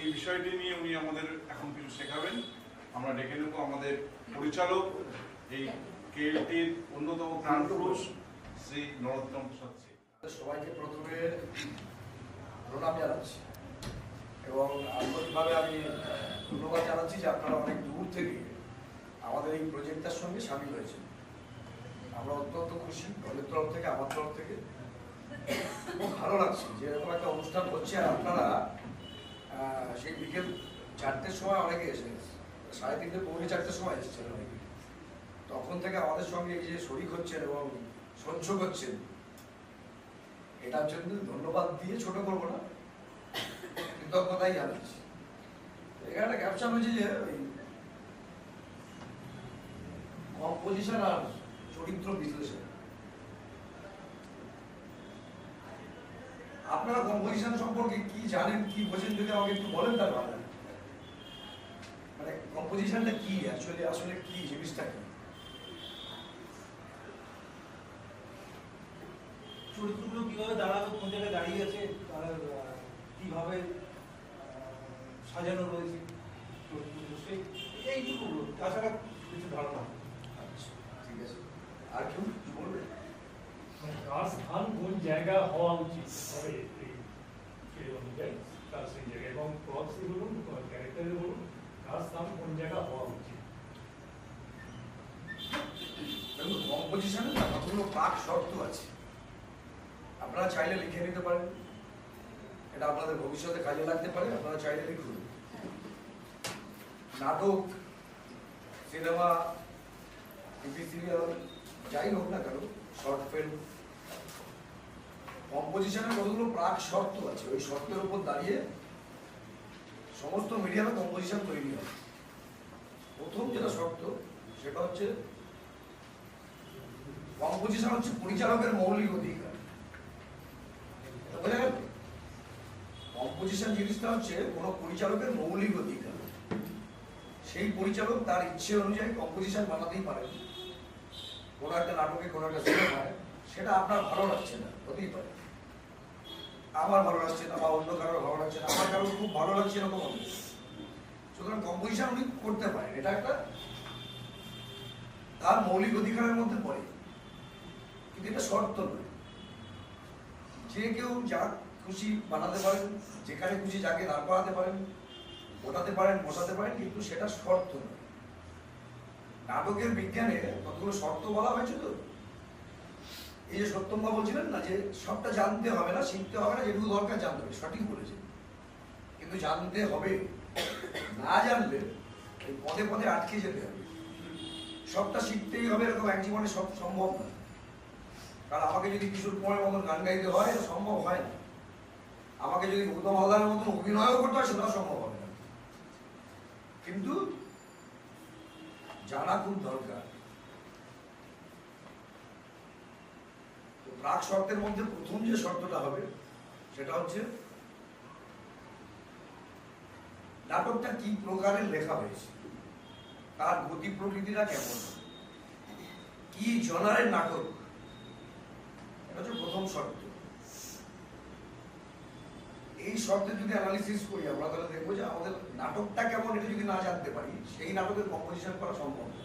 এই বিষয়টি নিয়ে উনি আমাদের এখন কিছু শেখাবেন। আমরা ডেকে নেব আমাদের পরিচালক, এই কেএলটির অন্যতম প্রাণপুরুষ শ্রী নরোত্তম প্রসাদ সিং। সবাইকে প্রথমে প্রণাম জানাচ্ছি এবং আন্তরিকভাবে আমি ধন্যবাদ জানাচ্ছি যে আপনারা অনেক দূর থেকে আমাদের এই প্রজেক্টটার সঙ্গে সামিল হয়েছেন। আমরা অত্যন্ত খুশি, দলের তরফ থেকে, আমার তরফ থেকে খুব ভালো লাগছে যে এরকম একটা অনুষ্ঠান হচ্ছে। আর আপনারা সেই বিকেল 4টের সময় অনেকে এসে গেছে, 3:30 পৌনে 4টের সময় এসেছেন অনেকে। তখন থেকে আমাদের সঙ্গে এই যে শরিক হচ্ছেন এবং সহ্য করছেন, এটার জন্য ধন্যবাদ দিয়ে ছোট করবো না, কৃতজ্ঞতাই জানাচ্ছি। এখানে একটা ক্যাপশন হয়েছে যে কম্পোজিশন আর চরিত্র বিশ্লেষণ। আপনারা কম্পোজিশন সম্পর্কে কি জানেন, কি বোঝেন, যদি আমাকে একটু বলেন তার ভালো। মানে কম্পোজিশনটা কি, আসলে কি জিনিসটা কি? চরিত্রগুলো কিভাবে দাঁড়াবে, কোন জায়গায় দাঁড়িয়ে আছে, তার কিভাবে সাজানো রয়েছে চরিত্রগুলো, এইটুকু তাছাড়া কিছু ধারণা। আচ্ছা, ঠিক আছে। আর কেউ কি বলবে? কার স্থান কোন জায়গা হওয়া উচিত হবে সেই অনুযায়ী তার সেই জায়গা, এবং প্রক্সি বলুন, ক্যারেক্টারে বলুন, কার স্থান কোন জায়গা হওয়া উচিত। কম্পোজিশনে না কতগুলো পাক শর্ত আছে, আপনারা চাইলে লিখে নিতে পারেন, এটা আপনাদের ভবিষ্যতে কাজে লাগতে পারে, আপনারা চাইলে লিখুন। নাটক, সিনেমা, টিভি সিরিয়াল, যাই হোক না কেন, শর্ট ফিল্ম, কম্পোজিশনের কতগুলো প্রাক শর্ত আছে। ওই শর্তের উপর দাঁড়িয়ে সমস্ত মিডিয়ামে কম্পোজিশন তৈরি হয়। প্রথম যেটা শর্ত সেটা হচ্ছে কম্পোজিশন হচ্ছে পরিচালকের মৌলিক অধিকার। বোঝা গেল? কম্পোজিশন জিনিসটা হচ্ছে কোনো পরিচালকের মৌলিক অধিকার। সেই পরিচালক তার ইচ্ছে অনুযায়ী কম্পোজিশন বানাতেই পারেন। কোনো একটা নাটকে, কোনো একটা সিনেমায় সেটা আপনার ভালো লাগছে না, হতেই পারে। আমার ভালো লাগছে না, বা অন্য কারোর ভালো লাগছে না, আমার কারোর খুব ভালো লাগছে এরকম হবে। সুতরাং কম্পোজিশন উনি করতে পারেন, এটা একটা তার মৌলিক অধিকারের মধ্যে পড়ে, কিন্তু এটা শর্ত নয়। যে কেউ যা খুশি বানাতে পারেন, যেখানে খুশি যাকে দাঁড় করাতে পারেন, ওঠাতে পারেন, বসাতে পারেন, কিন্তু সেটা শর্ত নয়। নাটকের বিজ্ঞানে কতগুলো শর্ত বলা হয়েছে। তো এই যে সত্যম্বা বলছিলেন না, যে সবটা জানতে হবে না, শিখতে হবে না, যেটুকু দরকার জানতে হবে, সঠিক বলেছে, কিন্তু জানতে হবে। না জানলে এই পদে পদে আটকে যেতে হবে। সবটা শিখতেই হবে এরকম এক জীবনে সব সম্ভব না। কারণ আমাকে যদি কিশোর কুমারের মতন গান গাইতে হয়, এটা সম্ভব হয় না। আমাকে যদি গৌতম হালদারের মতন অভিনয়ও করতে হয়, সেটাও সম্ভব হবে না। কিন্তু জানা খুব দরকার। তো প্রাক শর্তের মধ্যে প্রথম যে শর্তটা হবে সেটা হচ্ছে নাটকটা কি প্রকারের লেখা হয়েছে, তার গতি প্রকৃতিটা কেমন, কি জনারের নাটক, এটা হচ্ছে প্রথম শর্ত। এই শর্তে যদি অ্যানালিসিস করি আমরা, তাহলে দেখবো যে আমাদের নাটকটা কেমন, এটা যদি না জানতে পারি, সেই নাটকের কম্পোজিশন করা সম্ভব না।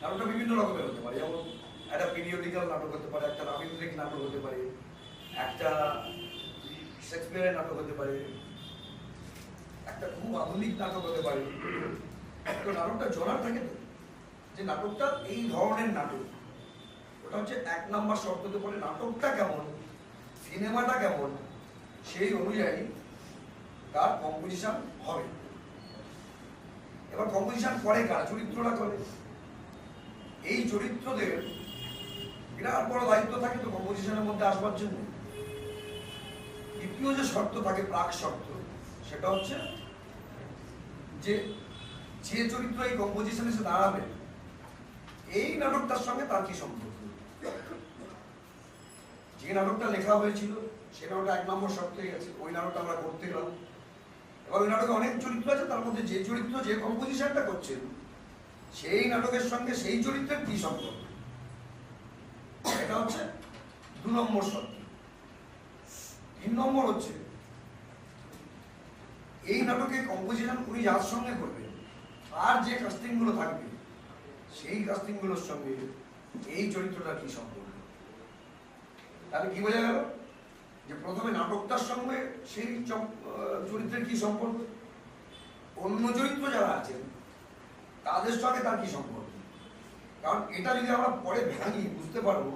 নাটকটা বিভিন্ন রকমের হতে পারে, যেমন একটা পিরিয়ডিক্যাল নাটক হতে পারে, একটা রবীন্দ্রিক নাটক হতে পারে, একটা শেক্সপিয়ারের নাটক হতে পারে, একটা খুব আধুনিক নাটক হতে পারে। তো নাটকটা জনার থাকে তো, যে নাটকটা এই ধরনের নাটক, ওটা হচ্ছে 1 নম্বর শর্ত হতে পারে। নাটকটা কেমন, সিনেমাটা কেমন, সেই অনুযায়ী তার কম্পোজিশন হবে। এবার কম্পোজিশন করে কারা? চরিত্রটা করে। এই চরিত্রদের বিরাট বড় দায়িত্ব থাকে তো কম্পোজিশনের মধ্যে আসবার জন্য। দ্বিতীয় যে শর্ত থাকে, প্রাক শর্ত, সেটা হচ্ছে যে যে চরিত্র এই কম্পোজিশনে এসে দাঁড়াবে, এই নাটকটার সঙ্গে তার কি সম্পর্ক। যে নাটকটা লেখা হয়েছিল সেটা ওটা 1 নম্বর শর্ত হয়ে গেছে, ওই নাটকটা আমরা করতে গেলাম। এবার ওই নাটকে অনেক চরিত্র আছে, তার মধ্যে যে চরিত্র যে কম্পোজিশনটা করছেন, সেই নাটকের সঙ্গে সেই চরিত্রের কি সম্পর্ক, এটা হচ্ছে 2 নম্বর শর্ত। 3 নম্বর হচ্ছে এই নাটকে কম্পোজিশন উনি যার সঙ্গে করবেন আর যে কাস্টিংগুলো থাকবে সেই কাস্টিংগুলোর সঙ্গে এই চরিত্রটা কি সম্পর্ক। তাহলে কি বোঝা গেল যে প্রথমে নাটকটার সঙ্গে সেই চরিত্রের কি সম্পর্ক, অন্য চরিত্র যারা আছেন তাদের সঙ্গে তার কি সম্পর্ক। কারণ এটা যদি আমরা পরে ভাঙি বুঝতে পারবো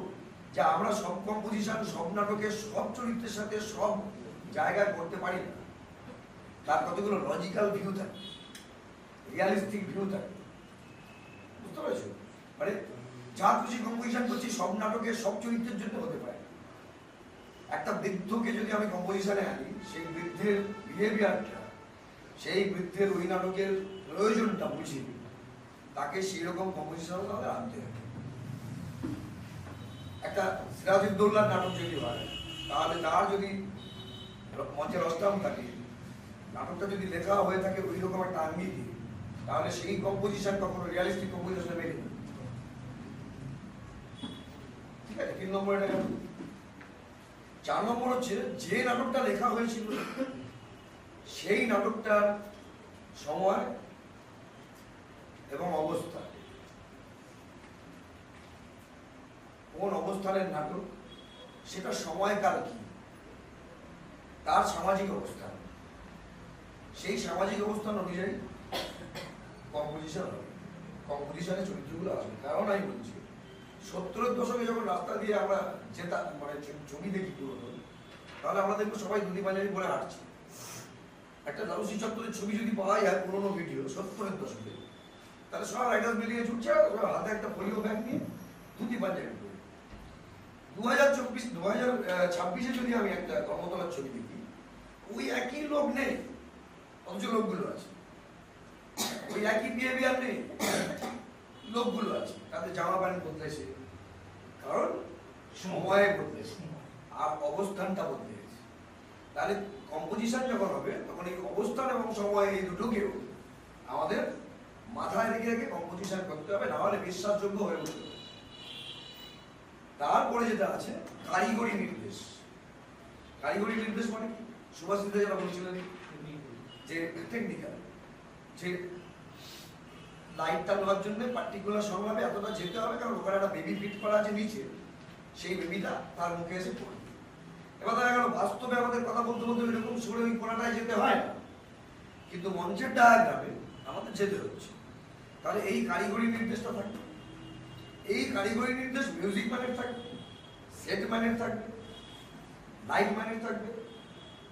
যে আমরা সব কম্পোজিশন সব নাটকে সব চরিত্রের সাথে সব জায়গায় করতে পারি না। তার কতগুলো লজিক্যাল ভিউ থাকে, রিয়ালিস্টিক ভিউ থাকে, বুঝতে পারছো? মানে যা খুশি কম্পোজিশন করছি সব নাটকে সব চরিত্রের জন্য হতে পারে। একটা বৃদ্ধকে যদি আমি কম্পোজিশনে আনি, সেই বৃদ্ধের বিহেভিয়ারটা, সেই বৃদ্ধের ওই নাটকের প্রয়োজনটা বুঝি, তাকে সেই রকম কম্পোজিশন তাহলে আনতে হবে। একটা সিরাজউদ্দৌলার নাটক যদি হয়, তাহলে তার যদি মঞ্চে রস্তাম থাকে, নাটকটা যদি লেখা হয়ে থাকে ওই রকম একটা আঙ্গিকে, তাহলে সেই কম্পোজিশন কখনো রিয়ালিস্টিক কম্পোজিশনে মেলে না। ঠিক আছে, 3 নম্বর এটা গেল। 4 নম্বর হচ্ছে যে নাটকটা লেখা হয়েছিল সেই নাটকটার সময় এবং অবস্থা, কোন অবস্থানের নাটক, সেটা সময়কাল কি, তার সামাজিক অবস্থান, সেই সামাজিক অবস্থান অনুযায়ী কম্পোজিশন হবে, কম্পোজিশনের চরিত্রগুলো আসবে। কারণ আমি বলছি 70-এর দশকে যখন রাস্তা দিয়ে আমরা যেতাম, মানে ছবি দেখি পুরোনো, তাহলে আমরা দেখবো সবাই দুদি বাজারি করে হাঁটছে। একটা দারুসি চত্বরের ছবি যদি পাওয়া যায় পুরোনো ভিডিও 70-এর দশকে, তাহলে সব রাইডার্স বেরিয়ে ছুটছে, হাতে একটা পোলিও ব্যাগ নিয়ে দুদি বাজারি করে। 2026-এ যদি আমি একটা কর্মতলার ছবি দেখি, ওই একই লোক নেই, অথচ লোকগুলো আছে। ওই একই বিহেভিয়ার নেই, লোকগুলো আছে। তাদের জামা প্যান্ট বদলেছে, কারণ সময় বদলেছে আর অবস্থানটা বদলে গেছে। তাহলে কম্পোজিশন যখন হবে তখন এই অবস্থান এবং সময় এই দুটোকেও আমাদের মাথায় রেখে রেখে কম্পোজিশন করতে হবে, না হলে বিশ্বাসযোগ্য হয়ে উঠবে। তারপরে যেটা আছে কারিগরি নির্দেশ। কারিগরি নির্দেশ মানে কি? সুভাষিত যারা বলছিলেন যে টেকনিক্যাল, যে লাইটটা নেওয়ার জন্য পার্টিকুলার সংলাপে এতটা যেতে হবে, কারণ ওখানে একটা বেবি ফিট করা আছে নিচে, সেই বেবিটা তার মুখে এসে পড়বে। এবার দেখা গেল বাস্তবে আমাদের কথা বলতে বলতে এরকম সুরে ওই কোনাটায় যেতে হয় না, কিন্তু মঞ্চের ডায়াগ্রামে আমাদের যেতে হচ্ছে। তাহলে এই কারিগরি নির্দেশটা থাকবে। এই কারিগরি নির্দেশ মিউজিক ম্যানের থাকবে, সেট ম্যানের থাকবে, লাইট ম্যানের থাকবে,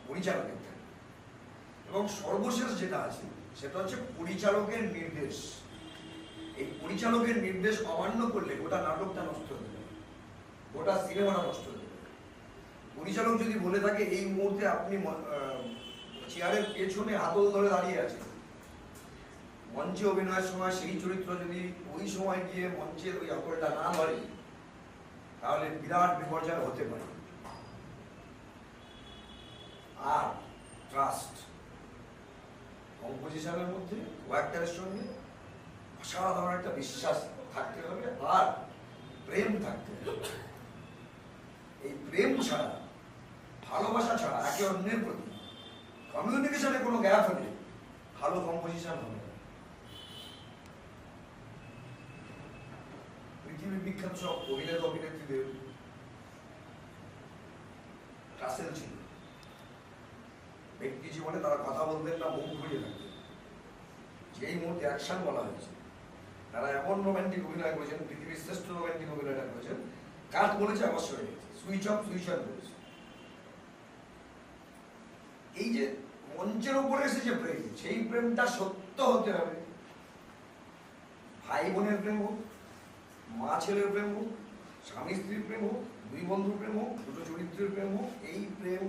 পরিচালকের থাকবে, এবং সর্বশেষ যেটা আছে সেটা হচ্ছে পরিচালকের নির্দেশ। এই পরিচালকের নির্দেশ অমান্য করলে গোটা নাটকটা নষ্ট হয়ে যাবে, গোটা সিনেমাটা নষ্ট হয়ে যাবে। পরিচালক যদি বলে থাকে এই মুহূর্তে আপনি চেয়ারের পেছনে হাতল ধরে দাঁড়িয়ে আছেন, মঞ্চে অভিনয়ের সময় সেই চরিত্র যদি ওই সময় গিয়ে মঞ্চের ওই হাতলটা না ধরে, তাহলে বিরাট বিপর্যয় হতে পারে। আর ট্রাস্ট, কম্পোজিশনের মধ্যে ওয়াক্টারের সঙ্গে অসাধারণ একটা বিশ্বাস থাকতে হবে, আর প্রেম থাকতে হবে। এই প্রেম ছাড়া, ভালোবাসা ছাড়া, একে অন্যের প্রতি কমিউনিকেশনে কোনো গ্যাপ হলে ভালো কম্পোজিশন হবে না। পৃথিবীর বিখ্যাত সব অভিনেতা অভিনেত্রীদের টাসেল ছিল। ব্যক্তি জীবনে তারা কথা বলতেন না, মুখ ঘুরিয়ে থাকতেন। যেই মুহূর্তে অ্যাকশন বলা হয়েছে, তারা এমন রোম্যান্টিক অভিনয় করেছেন, পৃথিবীর শ্রেষ্ঠ রোম্যান্টিক অভিনয়টা করেছেন। কাট বলেছে আবার সরে গেছে, সুইচ অফ বলেছে। এই যে মঞ্চের উপরে এসে যে প্রেম, সেই প্রেমটা সত্য হতে হবে। ভাই বোনের প্রেম হোক, মা ছেলের প্রেম হোক, স্বামী স্ত্রীর প্রেম হোক, দুই বন্ধুর প্রেম হোক, দুটো চরিত্রের প্রেম হোক, এই প্রেম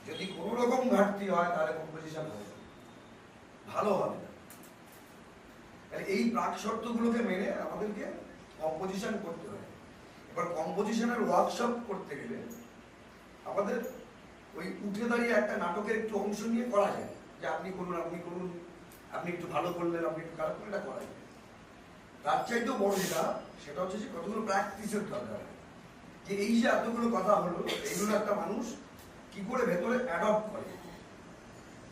যদি কোনো রকম ঘাটতি হয় তাহলে কম্পোজিশন হবে ভালো হবে না। এই প্রাক শর্তগুলোকে মেনে আমাদেরকে কম্পোজিশন করতে হয়। এবার কম্পোজিশনের ওয়ার্কশপ করতে গেলে আমাদের ওই উঠে দাঁড়িয়ে একটা নাটকের একটু অংশ নিয়ে করা যায়, যে আপনি করুন, আপনি করুন, আপনি একটু ভালো করলেন, আপনি একটু খারাপ করলেন, এটা করা যায়। তার চাইতেও বড় যেটা, সেটা হচ্ছে যে কতগুলো প্র্যাকটিসের দরকার, যে এই যে এতগুলো কথা হলো, এইগুলো একটা মানুষ কি করে ভেতরে অ্যাডপ্ট করে।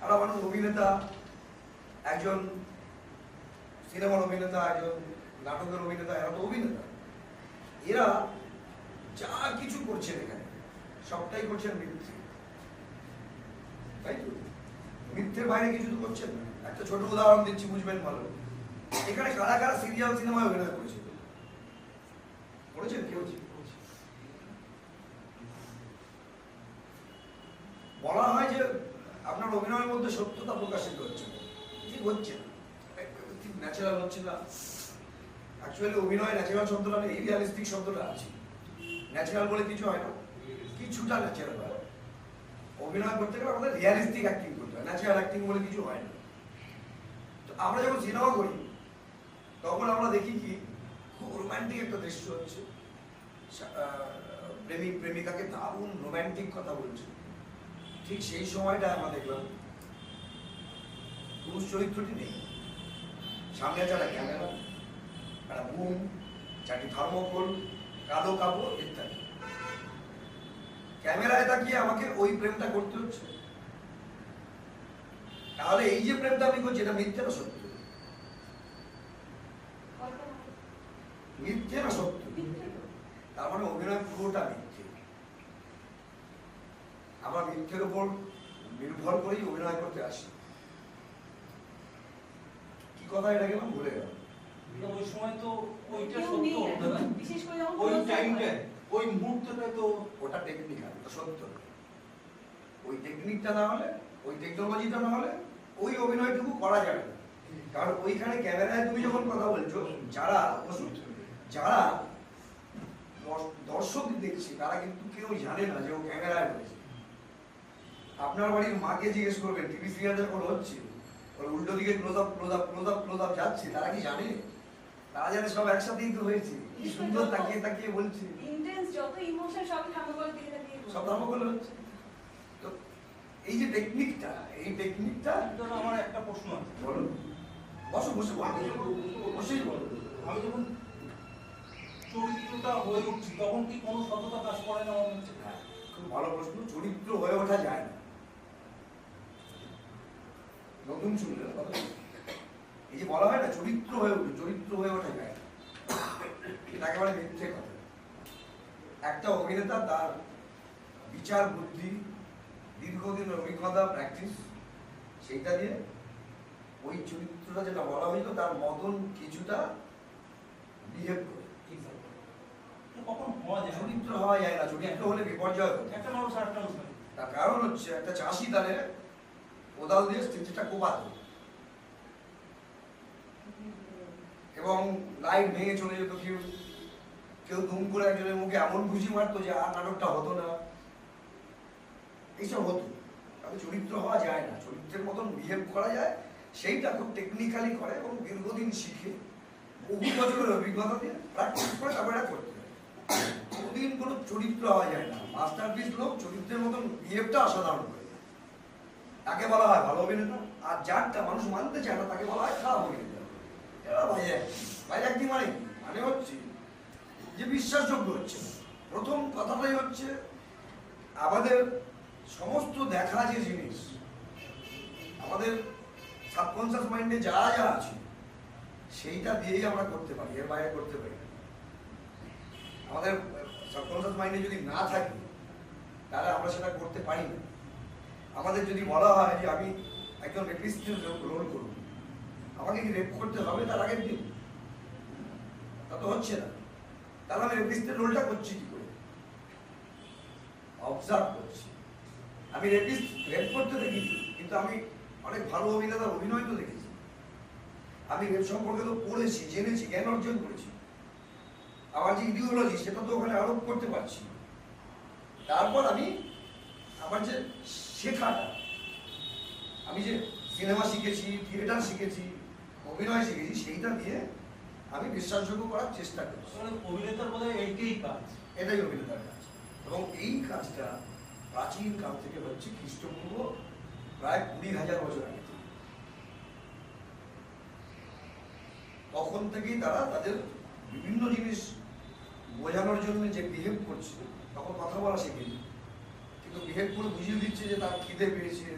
একটা মানুষ অভিনেতা, একজন সিনেমার অভিনেতা, একজন নাটকের অভিনেতা, এরা তো অভিনেতা। এরা যা কিছু করছেন এখানে সবটাই করছেন মিথ্যে, তাই তো? মিথ্যের বাইরে কিছু তো করছেন না। একটা ছোট উদাহরণ দিচ্ছি, বুঝবেন ভালো। এখানে কারা কারা সিরিয়াল সিনেমায় অভিনয় করেছে? করেছেন কেউ? বলা হয় যে আপনার অভিনয়ের মধ্যে সত্যতা প্রকাশিত হচ্ছে না, ঠিক হচ্ছে না, ঠিক ন্যাচারাল হচ্ছে না। অ্যাকচুয়ালি অভিনয় ন্যাচারাল শব্দটা নেই, রিয়ালিস্টিক শব্দটা আছে। ন্যাচারাল বলে কিছু হয় না, কিছুটা ন্যাচারাল হয়। অভিনয় করতে গেলে আমাদের রিয়ালিস্টিক অ্যাক্টিং করতে হয়, ন্যাচারাল অ্যাক্টিং বলে কিছু হয় না। তো আমরা যখন সিনেমা করি তখন আমরা দেখি কি খুব রোম্যান্টিক একটা দৃশ্য হচ্ছে, প্রেমিক প্রেমিকাকে দারুণ রোম্যান্টিক কথা বলছে। ঠিক সেই সময়টা আমরা দেখলাম পুরুষ চরিত্রটি নেই, সামনে আছে একটা ক্যামেরা, একটা বুম, চারটি থার্মোকোল, কালো কাপড় ইত্যাদি। ক্যামেরায় তাকিয়ে আমাকে ওই প্রেমটা করতে হচ্ছে। তাহলে এই যে প্রেমটা আমি করছি এটা মিথ্যে না সত্য? মিথ্যে না সত্য? তার মানে অভিনয় পুরোটা মিথ্যে। আমরা মিথ্যের উপর নির্ভর করেই অভিনয় করতে আসি। কি কথা এটা গেলাম, ভুলে গেলাম। ওই সময় তো ওইটা সত্য হতো না, বিশেষ করে যখন ওই টাইমটায় ওই মুহূর্তটাই তো ওটা টেকনিক্যাল, ওটা সত্য। ওই টেকনিকটা না হলে, ওই টেকনোলজিটা না হলে ওই অভিনয়টুকু করা যাবে না। কারণ ওইখানে ক্যামেরায় তুমি যখন কথা বলছো, যারা যারা দর্শক দেখছে তারা কিন্তু কেউ জানে না যে ও ক্যামেরায় বলেছে। আপনার বাড়ির মাকে জিজ্ঞেস করবেন টিভি সিরিয়াল যখন হচ্ছে ওর উল্টো দিকে close up close up close up close up যাচ্ছে, তারা কি জানে? তারা জানে সব একসাথেই তো হয়েছে, কি সুন্দর তাকিয়ে তাকিয়ে বলছে, ইন্টেন্স যত ইমোশন সব থার্মোকল দিয়ে দিয়ে সব থার্মোকল হচ্ছে। তো এই যে টেকনিকটা, এই টেকনিকটা আমার একটা প্রশ্ন আছে। বলুন, বসো বসে বসেই বলো। আমি যখন চরিত্রটা হয়ে উঠছি তখন কি কোনো সততা কাজ করে না আমার মধ্যে? হ্যাঁ, খুব ভালো প্রশ্ন। চরিত্র হয়ে ওঠা যায় না, নতুন শুনলেন কথা। এই যে বলা হয় না চরিত্র হয়ে উঠে, চরিত্র হয়ে ওঠা যায় না, এটা একেবারে মিথ্যে কথা। একটা অভিনেতা তার বিচার বুদ্ধি, দীর্ঘদিনের অভিজ্ঞতা, প্র্যাকটিস, সেইটা দিয়ে ওই চরিত্রটা যেটা বলা হয়েছিল তার মতন কিছুটা বিহেভ করে। কখন হওয়া যায়? চরিত্র হওয়া যায় না, চরিত্র হলে বিপর্যয় হতো। একটা মানুষ আর একটা মানুষ নয়। তার কারণ হচ্ছে একটা চাষি তারে কোদাল দিয়ে স্টেজটা কোপাত এবং লাইট ভেঙে চলে যেত। কেউ কেউ দুম করে একজনের মুখে এমন ঘুষি মারতো যে আর নাটকটা হতো না। এইসব হতো। তাহলে চরিত্র হওয়া যায় না, চরিত্রের মতন বিহেভ করা যায়, সেইটা খুব টেকনিক্যালি করে এবং দীর্ঘদিন শিখে বহু বছরের অভিজ্ঞতা দিয়ে প্র্যাকটিস করে তারপরে এটা করতে হয়। কোনদিন কোনো চরিত্র হওয়া যায় না। মাস্টারপিস লোক চরিত্রের মতন বিহেভটা অসাধারণ করে, তাকে বলা হয় ভালো অভিনেতা। আর যারটা মানুষ মানতে চায় না তাকে বলা হয় খারাপ অভিনেতা। এরা বাইরে একদিন মানে কি? মানে হচ্ছে যে বিশ্বাসযোগ্য হচ্ছে না। প্রথম কথাটাই হচ্ছে আমাদের সমস্ত দেখা যে জিনিস, আমাদের সাবকনসিয়াস মাইন্ডে যা যা আছে সেইটা দিয়েই আমরা করতে পারি, এর বাইরে করতে পারি না। আমাদের সাবকনসিয়াস মাইন্ডে যদি না থাকে তাহলে আমরা সেটা করতে পারি না। আমাদের যদি বলা হয় যে আমি একজন রেপিস্টের রোল করব, আমাকে কি রেপ করতে হবে তার আগের দিন? তা তো হচ্ছে না। তাহলে আমি রেপিস্টের রোলটা করছি কি করে? অবজার্ভ করছি। আমি রেপিস্ট রেপ করতে দেখেছি, কিন্তু আমি অনেক ভালো অভিনেতার অভিনয় তো দেখেছি। আমি রেপ সম্পর্কে তো পড়েছি, জেনেছি, জ্ঞান অর্জন করেছি। আমার যে ইডিওলজি সেটা তো ওখানে আরোপ করতে পারছি। তারপর আমি আমার যে শেখাটা, আমি যে সিনেমা শিখেছি, থিয়েটার শিখেছি, অভিনয় শিখেছি, সেইটা দিয়ে আমি বিশ্বাসযোগ্য করার চেষ্টা করছি। অভিনেতার বোধহয় এইটাই কাজ, এটাই অভিনেতার কাজ। এবং এই কাজটা প্রাচীন কাল থেকে হচ্ছে, খ্রিস্টপূর্ব প্রায় 20,000 বছর আগে থেকে। তখন থেকেই তারা তাদের বিভিন্ন জিনিস বোঝানোর জন্য যে বিহেভ করছে, তখন কথা বলা শেখেনি, কিন্তু বিহেভ করে বুঝিয়ে দিচ্ছে যে তার খিদে পেয়েছে,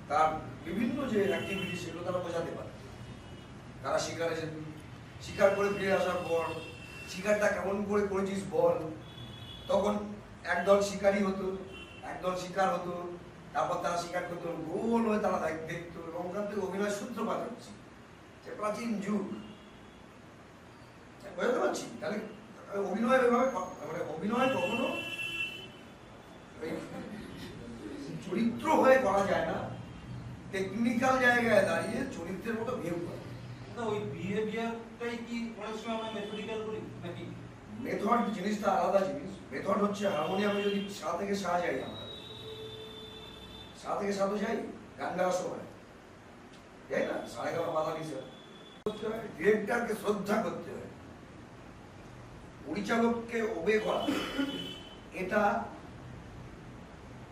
তার বিভিন্ন যে অ্যাক্টিভিটি সেগুলো তারা বোঝাতে পারে। তারা শিকারে শিকার করে ফিরে আসার পর শিকারটা কেমন করে করেছিস বল, তখন একদল শিকারী হতো, একদল শিকার হতো, তারপর তারা শিকার করতো, গোল হয়ে তারা দেখতো, এবং ওখান থেকে অভিনয় সূত্রপাত হচ্ছে, যে প্রাচীন যুগ। বুঝতে পারছি? তাহলে অভিনয় এভাবে মানে অভিনয় কখনো চরিত্র হয়ে করা যায় না, টেকনিক্যাল জায়গায় দাঁড়িয়ে চরিত্রের মতো বিহেভ করে। না ওই বিহেভিয়ারটাই কি অনেক সময় আমরা মেথডিক্যাল বলি নাকি? মেথড জিনিসটা আলাদা জিনিস। মেথড হচ্ছে হারমোনিয়ামে যদি সা থেকে সা যাই, আমরা সা থেকে সা তো যাই গান গাওয়ার সময়, যাই না, সাড়ে গাওয়া বাধা নিষেধ করতে হয়, ডিরেক্টরকে শ্রদ্ধা করতে হয়, পরিচালককে ওবে করা, এটা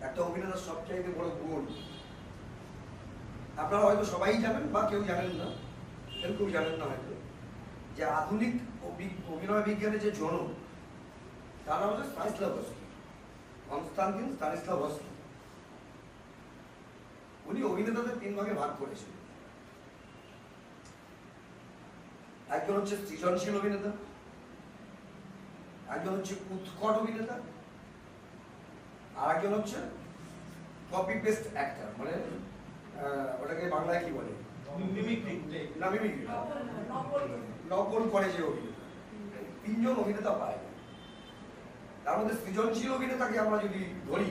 একটা অভিনেতার সবচাইতে বড় গুণ। আপনারা হয়তো সবাই জানেন বা কেউ জানেন না, কেউ জানেন না হয়তো, যে আধুনিক অভিনয় বিজ্ঞানের যে জনক তার নাম হচ্ছে স্তানিস্লাভস্কি, কনস্টান্টিন স্তানিস্লাভস্কি। উনি অভিনেতাদের 3 ভাগে ভাগ করেছেন। একজন হচ্ছে সৃজনশীল অভিনেতা, একজন হচ্ছে উৎকট অভিনেতা, আর একজন হচ্ছে কপি পেস্ট অ্যাক্টর, মানে ওটাকে বাংলায় কি বলে, মিমিক্রি। না মিমিক্রি, নকল করে যে অভিনেতা। 3 জন অভিনেতা পায়। তার মধ্যে সৃজনশীল অভিনেতাকে আমরা যদি ধরি,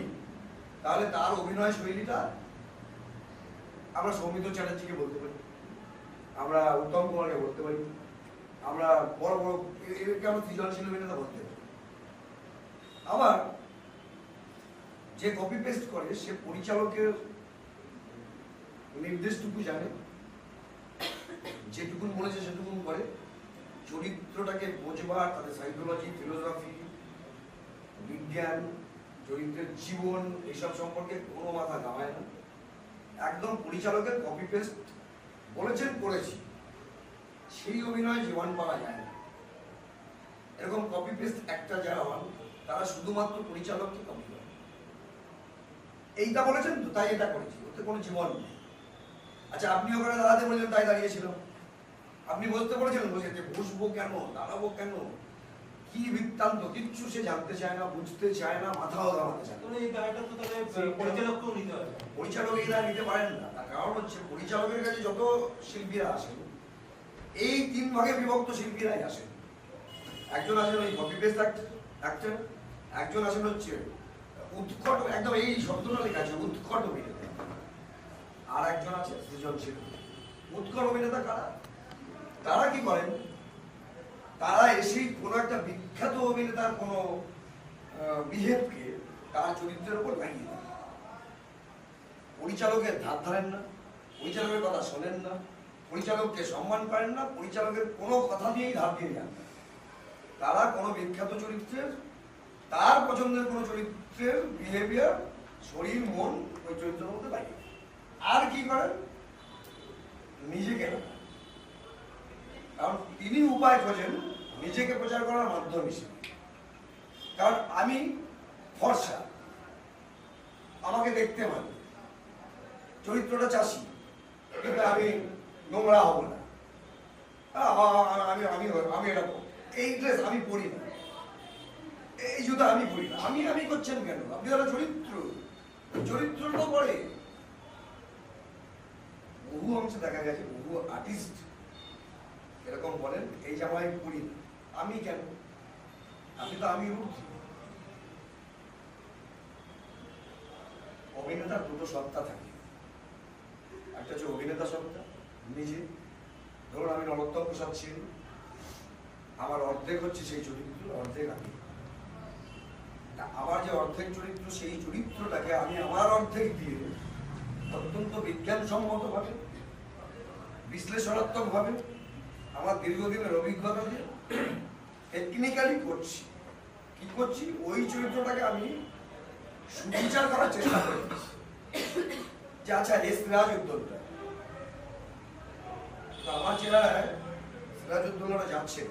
তাহলে তার অভিনয় শৈলীটা আমরা সৌমিত্র চ্যাটার্জিকে বলতে পারি, আমরা উত্তম কুমারকে বলতে পারি, আমরা বড় বড় এদেরকে আমরা সৃজনশীল অভিনেতা বলতে পারি। আবার যে কপি পেস্ট করে সে পরিচালকের নির্দেশটুকু জানে, যেটুকুন বলেছে সেটুকুন করে, চরিত্রটাকে বোঝবার, তাদের সাইকোলজি, ফিলোসফি, বিজ্ঞান, চরিত্রের জীবন, এইসব সম্পর্কে কোনো মাথা ঘামায় না। একদম পরিচালকের কপি পেস্ট বলেছেন করেছি, সেই অভিনয় জীবন পাওয়া যায় না। এরকম কপি পেস্ট একটা যারা হন, তারা শুধুমাত্র পরিচালককে কপি করে, এইটা বলেছেন তো তাই এটা করেছি, ওতে কোনো জীবন নেই। আচ্ছা, আপনি ওখানে দাঁড়াতে বলেছেন তাই দাঁড়িয়েছিলাম, আপনি বসতে বলেছিলেন বসেছে, বসবো কেন, দাঁড়াবো কেন, কি বৃত্তান্ত, কিচ্ছু সে জানতে চায় না, বুঝতে চায় না, মাথাও ঘামাতে চায় না। তাহলে এই দায়টা তো তাহলে পরিচালককেও নিতে হবে। পরিচালক এই দায় নিতে পারেন না, তার কারণ হচ্ছে পরিচালকের কাছে যত শিল্পীরা আসেন, এই 3 ভাগে বিভক্ত শিল্পীরাই আসেন। একজন আছেন ওই কপি পেস্ট অ্যাক্টর, একজন আছেন হচ্ছে উৎকট, একদম এই শব্দটা লেখা আছে উৎকট অভিনেতা, আর একজন আছে সৃজনশীল। উৎকট অভিনেতা কারা? তারা কি করেন, তারা এসেই কোনো একটা বিখ্যাত অভিনেতার কোনো বিহেভকে তার চরিত্রের উপর লাগিয়ে দেন। পরিচালকের ধার ধারেন না, পরিচালকের কথা শোনেন না, পরিচালককে সম্মান করেন না, পরিচালকের কোনো কথা দিয়েই ধার দিয়ে যান। তারা কোনো বিখ্যাত চরিত্রের, তার পছন্দের কোনো চরিত্রের বিহেভিয়ার, শরীর মন ওই চরিত্রের মধ্যে লাগিয়ে দেন। আর কি করেন, নিজেকে না, কারণ তিনি উপায় খোঁজেন নিজেকে প্রচার করার মাধ্যম হিসেবে। কারণ আমি ফর্সা, আমাকে দেখতে ভালো, চরিত্রটা চাষি, কিন্তু আমি নোংরা হব না, আমি আমি আমি এরকম, এই ড্রেস আমি পরি না, এই জুতা আমি পরি না, আমি করছেন কেন? আপনি তাহলে চরিত্রটা পরে। বহু অংশে দেখা গেছে, বহু আর্টিস্ট এরকম বলেন, এই জামা আমি পরি না, আমি কেন? আমি তো আমি উঠছি। অভিনেতার 2টো সত্তা থাকে, একটা হচ্ছে অভিনেতা সত্তা নিজে, ধরুন আমি নরোত্তম প্রসাদ ছিল, আমার অর্ধেক হচ্ছে সেই চরিত্র, অর্ধেক আমি। আমার যে অর্ধেক চরিত্র, সেই চরিত্রটাকে আমি আমার অর্ধেক দিয়ে অত্যন্ত বিজ্ঞানসম্মত ভাবে, বিশ্লেষণাত্মক ভাবে, আমার দীর্ঘদিনের অভিজ্ঞতা দিয়ে টেকনিক্যালি করছি। কি করছি? ওই চরিত্রটাকে আমি সুবিচার করার চেষ্টা করি, যে আচ্ছা এ সিরাজউদ্দৌলা, তো আমার চেহারায় সিরাজউদ্দৌলাটা যাচ্ছে,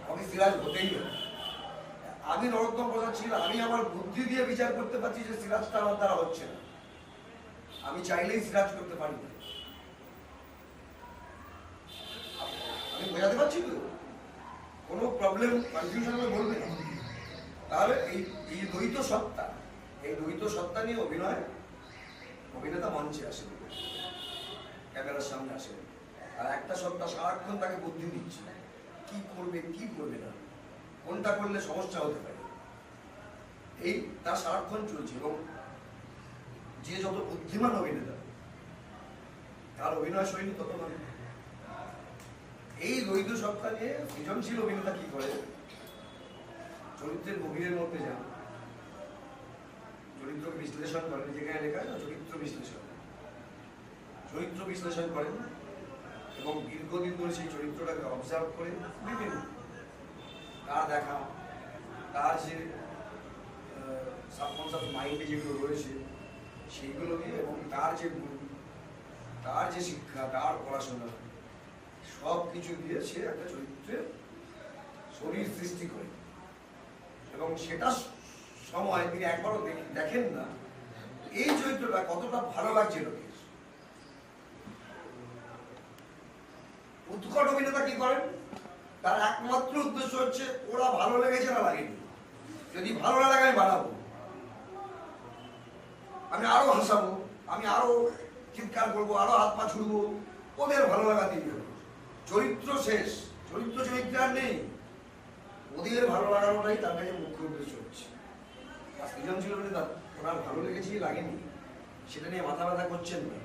আমাকে সিরাজ হতেই হবে। আমি নরোত্তম প্রসাদ ছিল, আমি আমার বুদ্ধি দিয়ে বিচার করতে পারছি যে সিরাজটা আমার দ্বারা হচ্ছে না, আমি চাইলেই সিরাজ করতে পারি না। আমি বোঝাতে পারছি তো? কোনো প্রবলেম কনফিউশন হলে বলবেন। তাহলে এই দ্বৈত সত্তা, এই দ্বৈত সত্তা নিয়ে অভিনেতা মঞ্চে আসে, ক্যামেরার সামনে আসে, আর একটা সত্তা সারাক্ষণ তাকে বুদ্ধি দিচ্ছে কি করবে কি করবে না, কোনটা করলে সমস্যা হতে পারে, এই তার সারাক্ষণ চলছে। এবং যে যত বুদ্ধিমান অভিনেতা তার অভিনয় শৈলী তত মানে। এই দ্বৈত সত্তা নিয়ে সৃজনশীল অভিনেতা কি করে, চরিত্রের গভীরের মধ্যে যান, চরিত্রকে বিশ্লেষণ করেন, যেখানে লেখা হয় না চরিত্র বিশ্লেষণ করেন এবং দীর্ঘদিন ধরে সেই চরিত্রটাকে অবজার্ভ করে বিভিন্ন তার দেখা, তার যে সাবকনশিয়াস মাইন্ডে যেগুলো রয়েছে সেইগুলো দিয়ে, এবং তার যে গুণ, তার যে শিক্ষা, তার পড়াশোনা, সব কিছু দিয়ে সে একটা চরিত্রের শরীর সৃষ্টি করে। এবং সেটা সময় তিনি একবারও দেখেন না এই চরিত্রটা কতটা ভালো লাগছে লোকের। উৎকট অভিনেতা কি করেন, তার একমাত্র উদ্দেশ্য হচ্ছে ওরা ভালো লেগেছে না লাগেনি, যদি ভালো না লাগে আমি বাড়াবো, আমি আরো হাসাবো, আমি আরো চিৎকার করবো, আরো হাত পা ছুড়বো, ওদের ভালো লাগা দিয়ে দেবো। চরিত্র শেষ, চরিত্র আর নেই, ওদের ভালো লাগানোটাই তার কাছে মুখ্য উদ্দেশ্য হচ্ছে। আর সৃজনশীল অভিনেতা ওনার ভালো লেগেছে লাগেনি সেটা নিয়ে মাথা ব্যথা করছেন না।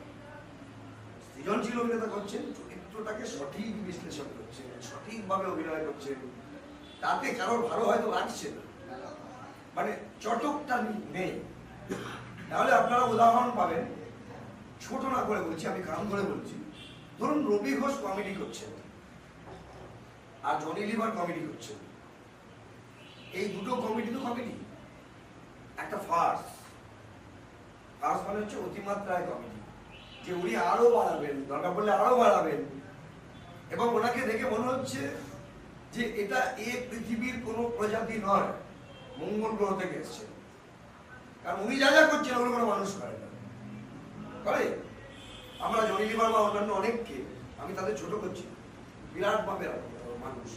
সৃজনশীল অভিনেতা করছেন চরিত্রটাকে সঠিক বিশ্লেষণ করছেন, সঠিকভাবে অভিনয় করছেন, তাতে কারোর ভালো হয়তো লাগছে না, মানে চটকটা নেই। তাহলে আপনারা উদাহরণ পাবেন, ছোট না করে বলছি, আমি কাম করে বলছি। ধরুন রবি ঘোষ কমেডি করছেন আর জনি লিভার কমেডি করছেন, এই দুটো কমেডি তো কমেডি, একটা ফার্স মানে হচ্ছে অতিমাত্রায় কমেডি, যে উনি আরো বাড়াবেন, দরকার পড়লে আরো বাড়াবেন, এবং ওনাকে দেখে মনে হচ্ছে যে এটা পৃথিবীর কোনো প্রজাতি নয়, মঙ্গল গ্রহ থেকে এসছে, কারণ উনি যা যা করছেন ওগুলো কোনো মানুষ করে না, করে। আমরা জনি লিভার বা অন্যান্য অনেককে আমি তাদের ছোট করছি, বিরাট মাপের মানুষ।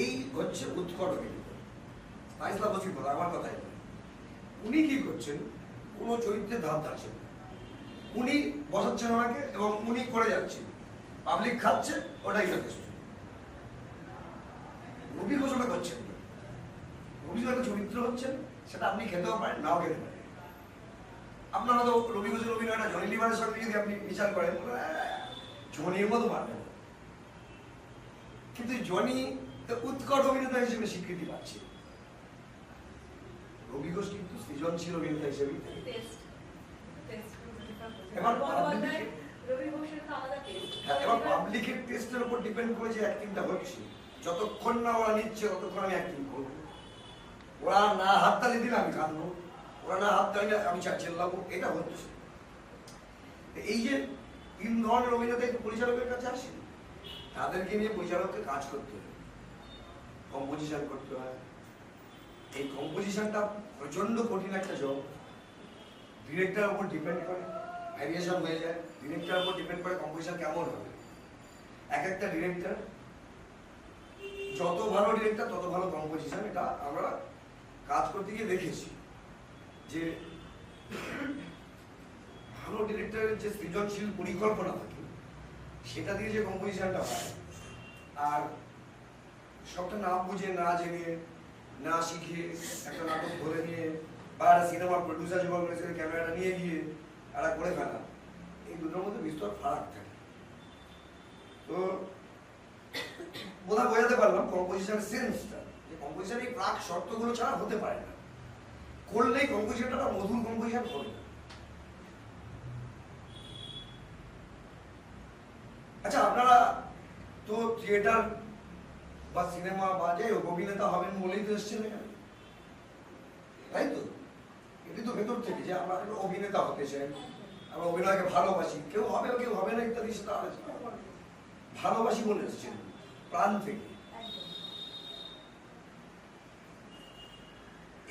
এই হচ্ছে উৎকট অভিনেতা, ফাইসলা বসির কথা, আমার কথাই নয়। উনি কি করছেন, কোনো চরিত্রের ধাপ ধারছেন, উনি বসাচ্ছেন ওনাকে এবং উনি করে যাচ্ছেন, পাবলিক খাচ্ছে, ওটাই যথেষ্ট। রবি ঘোষ ওটা করছেন না, রবি ঘোষ একটা চরিত্র হচ্ছেন, সেটা আপনি খেতেও পারেন, নাও খেতে পারেন। আপনারা তো রবি ঘোষের অভিনয়টা জনি লিভারের সঙ্গে যদি আপনি বিচার করেন, জনির মতো পারবেন, কিন্তু জনি উৎকট অভিনেতা হিসেবে স্বীকৃতি পাচ্ছে, রবি ঘোষ কিন্তু সৃজনশীল অভিনেতা হিসেবে। এবার পাবলিকের টেস্টের উপর ডিপেন্ড করে যে অ্যাক্টিংটা হচ্ছে, যতক্ষণ না ওরা নিচ্ছে ততক্ষণ আমি অ্যাক্টিং করবো, ওরা না হাততালি দিলে আমি কাঁদবো, ওরা না হাততালি আমি চেল্লাবো, এটা হচ্ছে। এই যে তিন ধরনের অভিনেতা একটু পরিচালকের কাছে আসে, তাদেরকে নিয়ে পরিচালককে কাজ করতে হয়, কম্পোজিশন করতে হয়। এই কম্পোজিশনটা প্রচন্ড কঠিন একটা জব, ডিরেক্টরের উপর ডিপেন্ড করে, ভ্যারিয়েশন হয়ে যায়, ডিরেক্টরের উপর ডিপেন্ড করে কম্পোজিশন কেমন হবে। এক একটা ডিরেক্টর, যত ভালো ডিরেক্টর তত ভালো কম্পোজিশন, এটা আমরা কাজ করতে গিয়ে দেখেছি যে ভালো ডিরেক্টরের যে সৃজনশীল পরিকল্পনা থাকে সেটা দিয়ে যে কম্পোজিশনটা হয়, আর সবটা না বুঝে, না জেনে, না শিখে একটা নাটক ধরে নিয়ে, বা একটা সিনেমার প্রডিউসার যেভাবে করেছে ক্যামেরাটা নিয়ে গিয়ে একটা করে ফেলা, এই দুটোর মধ্যে বিস্তর ফারাক থাকে। তো বোধহয় বোঝাতে পারলাম কম্পোজিশনের সেন্সটা, যে কম্পোজিশনের এই প্রাক শর্তগুলো ছাড়া হতে পারে না, করলেই কম্পোজিশনটা মধুর কম্পোজিশন হবে না। আচ্ছা, আপনারা তো থিয়েটার বা সিনেমা বা যাই হোক অভিনেতা হবেন বলেই তো এসছেন এখানে, তাই তো? এটি তো ভেতর থেকে যে আমরা অভিনেতা হতে চাই, আমরা অভিনয়কে ভালোবাসি, কেউ হবে কেউ হবে না ইত্যাদি, সেটা আলোচনা ভালোবাসি বলে এসছেন প্রাণ থেকে।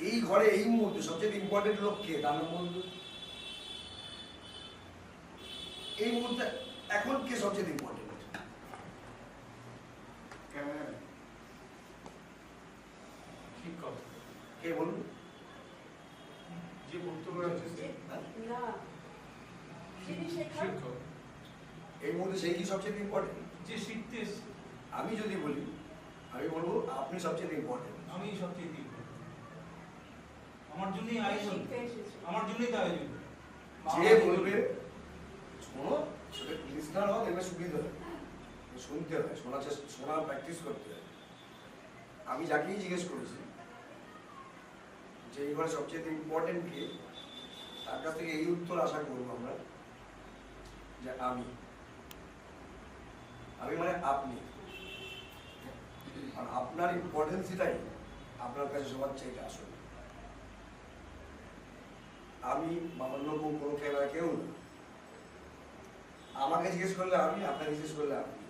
এই ঘরে এই মুহূর্তে সবচেয়ে ইম্পর্টেন্ট লোক কে? তার নাম বলুন। এই মুহূর্তে এখন কে সবচেয়ে ইম্পর্টেন্ট? শিক্ষক কে বলুন? যে বক্তব্য আছে না যিনি শেখান শিক্ষক এই মুহূর্তে সেই কি সবচেয়ে ইম্পর্টেন্ট? যে শিখতে এসছে, আমি যদি বলি, আমি বলবো আপনি সবচেয়ে ইম্পর্টেন্ট। আমি সবচেয়ে দিই আমার জন্যই আয়োজন, শিখতে এসেছে। আমার জন্যই তো আয়োজন। যে বলবে শোনো, সেটা লিসনার হওয়া দেখবে সুবিধা হয়, শুনতে হয়, শোনার প্র্যাকটিস করতে হয়। আমি যাকেই জিজ্ঞেস করেছি যে এই ঘরে সবচেয়ে ইম্পর্টেন্ট কে, তার কাছ থেকে এই উত্তর আশা করবো আমরা যে আমি মানে আপনি। আর আপনার ইম্পর্টেন্সিটাই আপনার কাছে সবার চাইতে আসল। আমি বা অন্য কোনো ক্যামেরা কেউ না। আমাকে জিজ্ঞেস করলে আমি, আপনাকে জিজ্ঞেস করলে আপনি।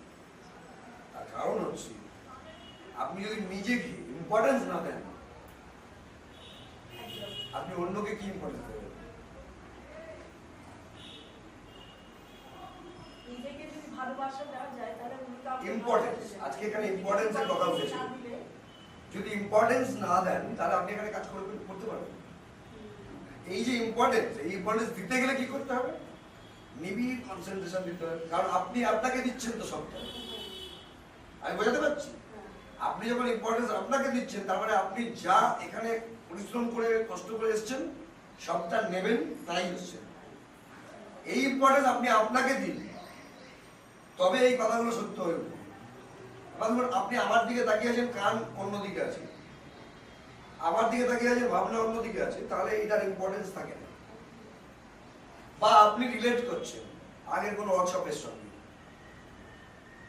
তার কারণ হচ্ছে আপনি যদি নিজেকে ইম্পর্টেন্স না দেন, আপনি অন্যকে কি ইম্পর্টেন্স দেবেন? নিজেকে যদি ভালোবাসা দেওয়া যায় তাহলে উনি কাউকে ইম্পর্টেন্স, ভালোবাসা দেন। আজকে এখানে ইম্পর্টেন্সের কথা উঠেছে। না দিলে, যদি ইম্পর্টেন্স না দেন তাহলে আপনি এখানে কাজ করতে পারবেন। এই যে ইম্পর্টেন্স, এই ইম্পর্টেন্স দিতে গেলে কি করতে হবে? নিবিড় কনসেন্ট্রেশন দিতে হবে। কারণ আপনি আপনাকে দিচ্ছেন তো সবটা। আমি বোঝাতে পারছি? আপনি যখন ইম্পর্টেন্স আপনাকে দিচ্ছেন, তার মানে আপনি যা এখানে পরিশ্রম করে কষ্ট করে এসেছেন সবটা নেবেন, তাই এসেছেন। এই ইম্পর্টেন্স আপনি আপনাকে দিন, তবে এই কথাগুলো সত্য হয়ে উঠবে। আপনি আমার দিকে তাকিয়ে আছেন, কান অন্যদিকে আছে, আমার দিকে তাকিয়ে আছেন, ভাবনা অন্যদিকে আছে, তাহলে এটার ইম্পর্টেন্স থাকে না। বা আপনি রিলেট করছেন আগের কোনো ওয়ার্কশপের সঙ্গে,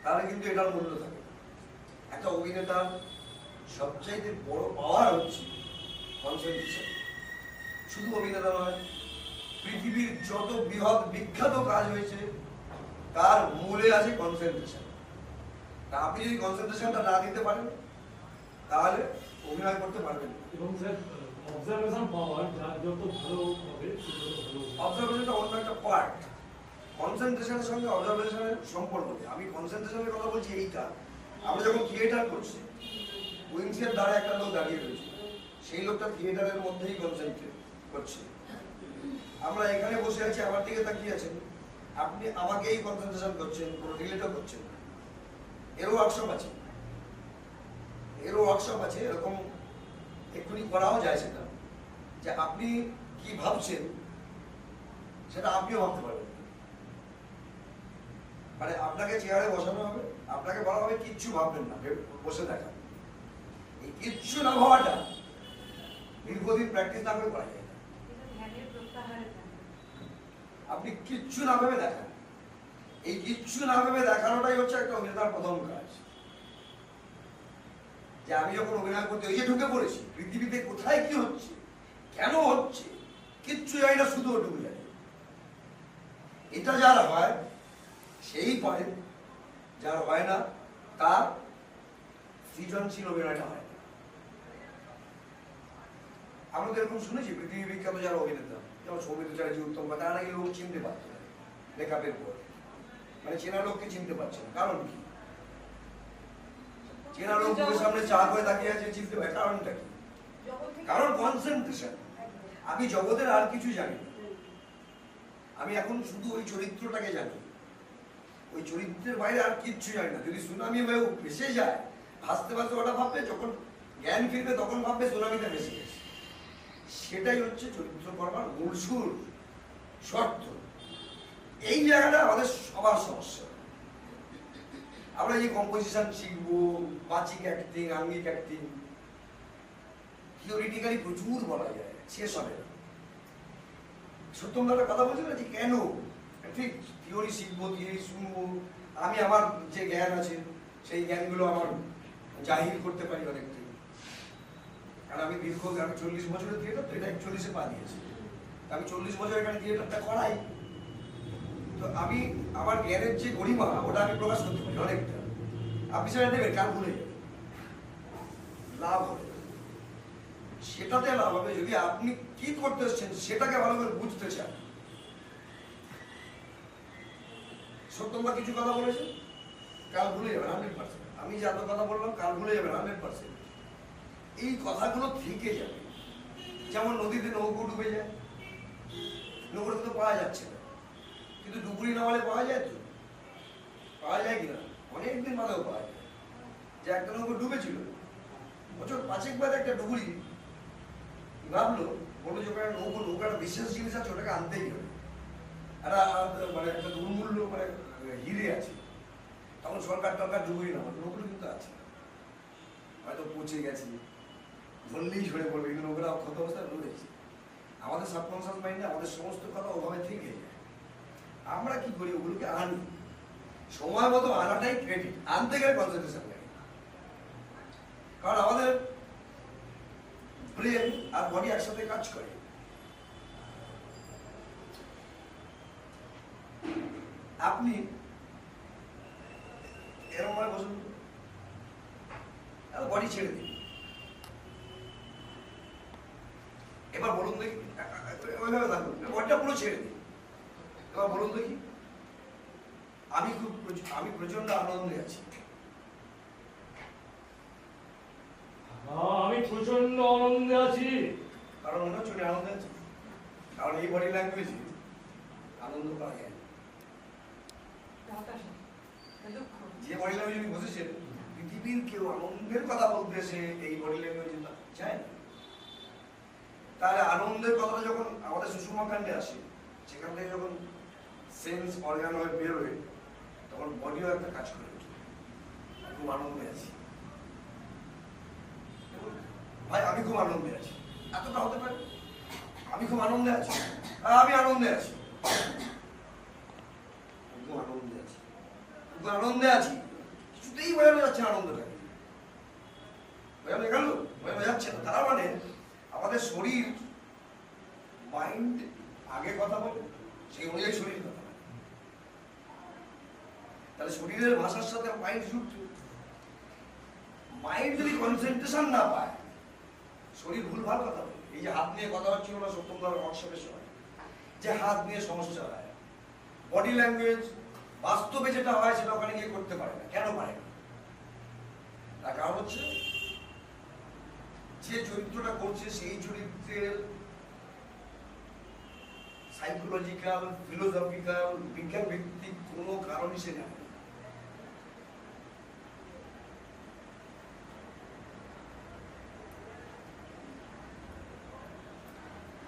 তাহলে কিন্তু এটার মূল্য থাকে না। একটা অভিনেতার সবচাইতে বড় পাওয়ার হচ্ছে কনসেন্ট্রেশন। শুধু অভিনেতা নয়, পৃথিবীর যত বৃহৎ বিখ্যাত কাজ হয়েছে তার মূলে আছে কনসেন্ট্রেশন। তা আপনি যদি কনসেন্ট্রেশনটা না দিতে পারেন তাহলে অভিনয় করতে পারবেন না। এবং স্যার অবজারভেশন পাওয়ার যার যত ভালো হবে সে তত ভালো। অবজারভেশনটা অন্য একটা পার্ট, কনসেন্ট্রেশনের সঙ্গে অবজারভেশনের সম্পর্ক নেই। আমি কনসেন্ট্রেশনের কথা বলছি এইটা, আমরা যখন থিয়েটার করছি, উইংসের দ্বারা একটা লোক দাঁড়িয়ে রয়েছে, সেই লোকটা থিয়েটারের মধ্যেই কনসেন্ট্রেট করছে। আমরা এখানে বসে আছি, আমার দিকে তাকিয়ে আছেন, আপনি আমাকেই কনসেন্ট্রেশন করছেন, কোনো রিলেটও করছেন না। এরও ওয়ার্কশপ আছে, এরকম এক্ষুনি করাও যায় সেটা, যে আপনি কি ভাবছেন সেটা আপনিও ভাবতে পারবেন। মানে আপনাকে চেয়ারে বসানো হবে, আপনাকে বলা হবে কিচ্ছু ভাববেন না, বসে দেখা। এই কিচ্ছু না ভাবাটা দীর্ঘদিন প্র্যাকটিস না করে করা যায় না। এটা ধ্যানের প্রত্যাহারের ধ্যান। আপনি কিচ্ছু না ভেবে দেখান। এই কিচ্ছু না ভেবে দেখানোটাই হচ্ছে একটা অভিনেতার প্রথম কাজ। যে আমি যখন অভিনয় করতে ওই যে ঢুকে পড়েছি, পৃথিবীতে কোথায় কি হচ্ছে, কেন হচ্ছে, কিচ্ছু জানি না, শুধু ওটুকু জানি। এটা যার হয় সেই পারে, যার হয় না তার সৃজনশীল অভিনয়টা হয় না। আমরা তো এরকম শুনেছি পৃথিবী বিখ্যাত যারা অভিনেতা, যেমন সৌমিত্র চ্যাটার্জি, উত্তম, তারা নাকি লোক চিনতে পারছে না মেকআপের পর। মানে চেনা লোককে চিনতে পারছে না, কারণ কি? চেনা লোক মুখের সামনে চা করে তাকিয়ে আছে, চিনতে পারে, কারণটা কি? যখন থেকে- কারণ কনসেন্ট্রেশন। একদম। আমি জগতের আর কিছু জানি না, আমি এখন শুধু ওই চরিত্রটাকে জানি, ওই চরিত্রের বাইরে আর কিচ্ছু জানি না। যদি সুনামি হয়ে ভেসে যায়, ভাসতে ভাসতে ওটা ভাববে, যখন জ্ঞান ফিরবে তখন ভাববে সুনামিতে ভেসে গেছে। সেটাই হচ্ছে চরিত্র করবার মূল সুর, শর্ত। এই জায়গাটা আমাদের সবার সমস্যা। আমরা যে কম্পোজিশন শিখবো, বাচিক অ্যাক্টিং, আঙ্গিক অ্যাক্টিং, থিওরিটিক্যালি প্রচুর বলা যায়, শেষ হবে না। সত্যম একটা কথা বলছিল যে কেন, ঠিক থিওরি শিখবো, থিওরি শুনবো, আমি আমার যে জ্ঞান আছে সেই জ্ঞানগুলো আমার জাহির করতে পারি অনেকটাই। কারণ আমি দীর্ঘ 40 বছরের থিয়েটার, তো এটা 41-এ পা দিয়েছি। আমি 40 বছর এখানে থিয়েটারটা করাই, তো আমি আমার জ্ঞানের যে গরিমা ওটা আমি প্রকাশ করতে পারি অনেকটা। আপনি সেটা দেবেন, কাল ভুলে যাবেন, লাভ হবে। সেটাতে লাভ হবে যদি আপনি কি করতে এসছেন সেটাকে ভালো করে বুঝতে চান। সত্যমবা কিছু কথা বলেছে, কাল ভুলে যাবেন 100%। আমি যে এত কথা বললাম কাল ভুলে যাবেন 100%। এই কথাগুলো থেকে যাবে। যেমন নদীতে নৌকো ডুবে যায়, নৌকোটা তো পাওয়া যাচ্ছে না, কিন্তু ডুবুরি নামালে পাওয়া যায় তো, পাওয়া যায় কিনা অনেকদিন বাদেও পাওয়া যায়। যে একটা নৌকো ডুবেছিল, বছর 5 বাদে একটা ডুবুরি ভাবলো, বললো যে ওখানে নৌকাটা বিশেষ জিনিস আছে, ওটাকে আনতেই হবে। মানে একটা দুর্মূল্য মানে হিরে আছে। তখন সরকার ডুবুরি নামালো, নৌকোটা কিন্তু আছে, হয়তো পচে গেছে, ধরলেই ঝরে পড়বে, কিন্তু নৌকোটা ক্ষত অবস্থায় রয়েছে। আমাদের সাবকনসিয়াস মাইন্ডে আমাদের সমস্ত কথা ওভাবে থেকে যায়। আমরা কি করি, ওগুলোকে আনি, সময় মতো আনাটাই ক্রেডিট। আনতে গেলে কনসেন্ট্রেশন লাগে, কারণ আমাদের ব্রেন আর বডি একসাথে কাজ করে। আপনি এরকম ভাবে বসুন, বডি ছেড়ে দিন। এবার বলুন দেখি, ওইভাবে থাকুন, বডিটা পুরো ছেড়ে দিন। এবার বলুন দেখি, আমি প্রচন্ড আনন্দে আছি। আমি প্রচন্ড আনন্দে আছি। কারণ মনে হচ্ছে উনি আনন্দে আছে, কারণ এই বডি ল্যাঙ্গুয়েজে আনন্দ পাওয়া যায় না। হতাশা, দুঃখ। যে বডি ল্যাঙ্গুয়েজ উনি বসেছেন, পৃথিবীর কেউ আনন্দের কথা বলতে এসে এই বডি ল্যাঙ্গুয়েজে চায় না। তাহলে আনন্দের কথাটা যখন আমাদের সুষুম্না কাণ্ডে আসে, সেখান থেকে যখন সেন্স অর্গান হয়ে বেরোয়, তখন বডিও একটা কাজ করে ওঠে। খুব আনন্দে আছি ভাই, আমি খুব আনন্দে আছি, এতটা হতে পারে। আমি খুব আনন্দে আছি, আমি আনন্দে আছি, খুব আনন্দে আছি, খুব আনন্দে আছি। কিছুতেই বোঝানো যাচ্ছে না আনন্দটাকে, বোঝানো গেল, বোঝানো যাচ্ছে না। তার মানে আমাদের শরীর মাইন্ড আগে কথা বলে, সেই অনুযায়ী শরীর কথা বলে। তাহলে শরীরের ভাষার সাথে মাইন্ড যুক্ত। মাইন্ড যদি কনসেন্ট্রেশন না পায়, শরীর ভুলভাল কথা বলে। এই যে হাত নিয়ে কথা হচ্ছিল না সত্যমদার ওয়ার্কশপের সময়, যে হাত নিয়ে সমস্যা হয়, বডি ল্যাঙ্গুয়েজ বাস্তবে যেটা হয় সেটা ওখানে গিয়ে করতে পারে না। কেন পারে না? তার কারণ হচ্ছে যে চরিত্রটা করছে সেই চরিত্রের সাইকোলজিক্যাল, ফিলোসফিক্যাল, বিজ্ঞান ভিত্তিক কোনো কারণই সে জানে না।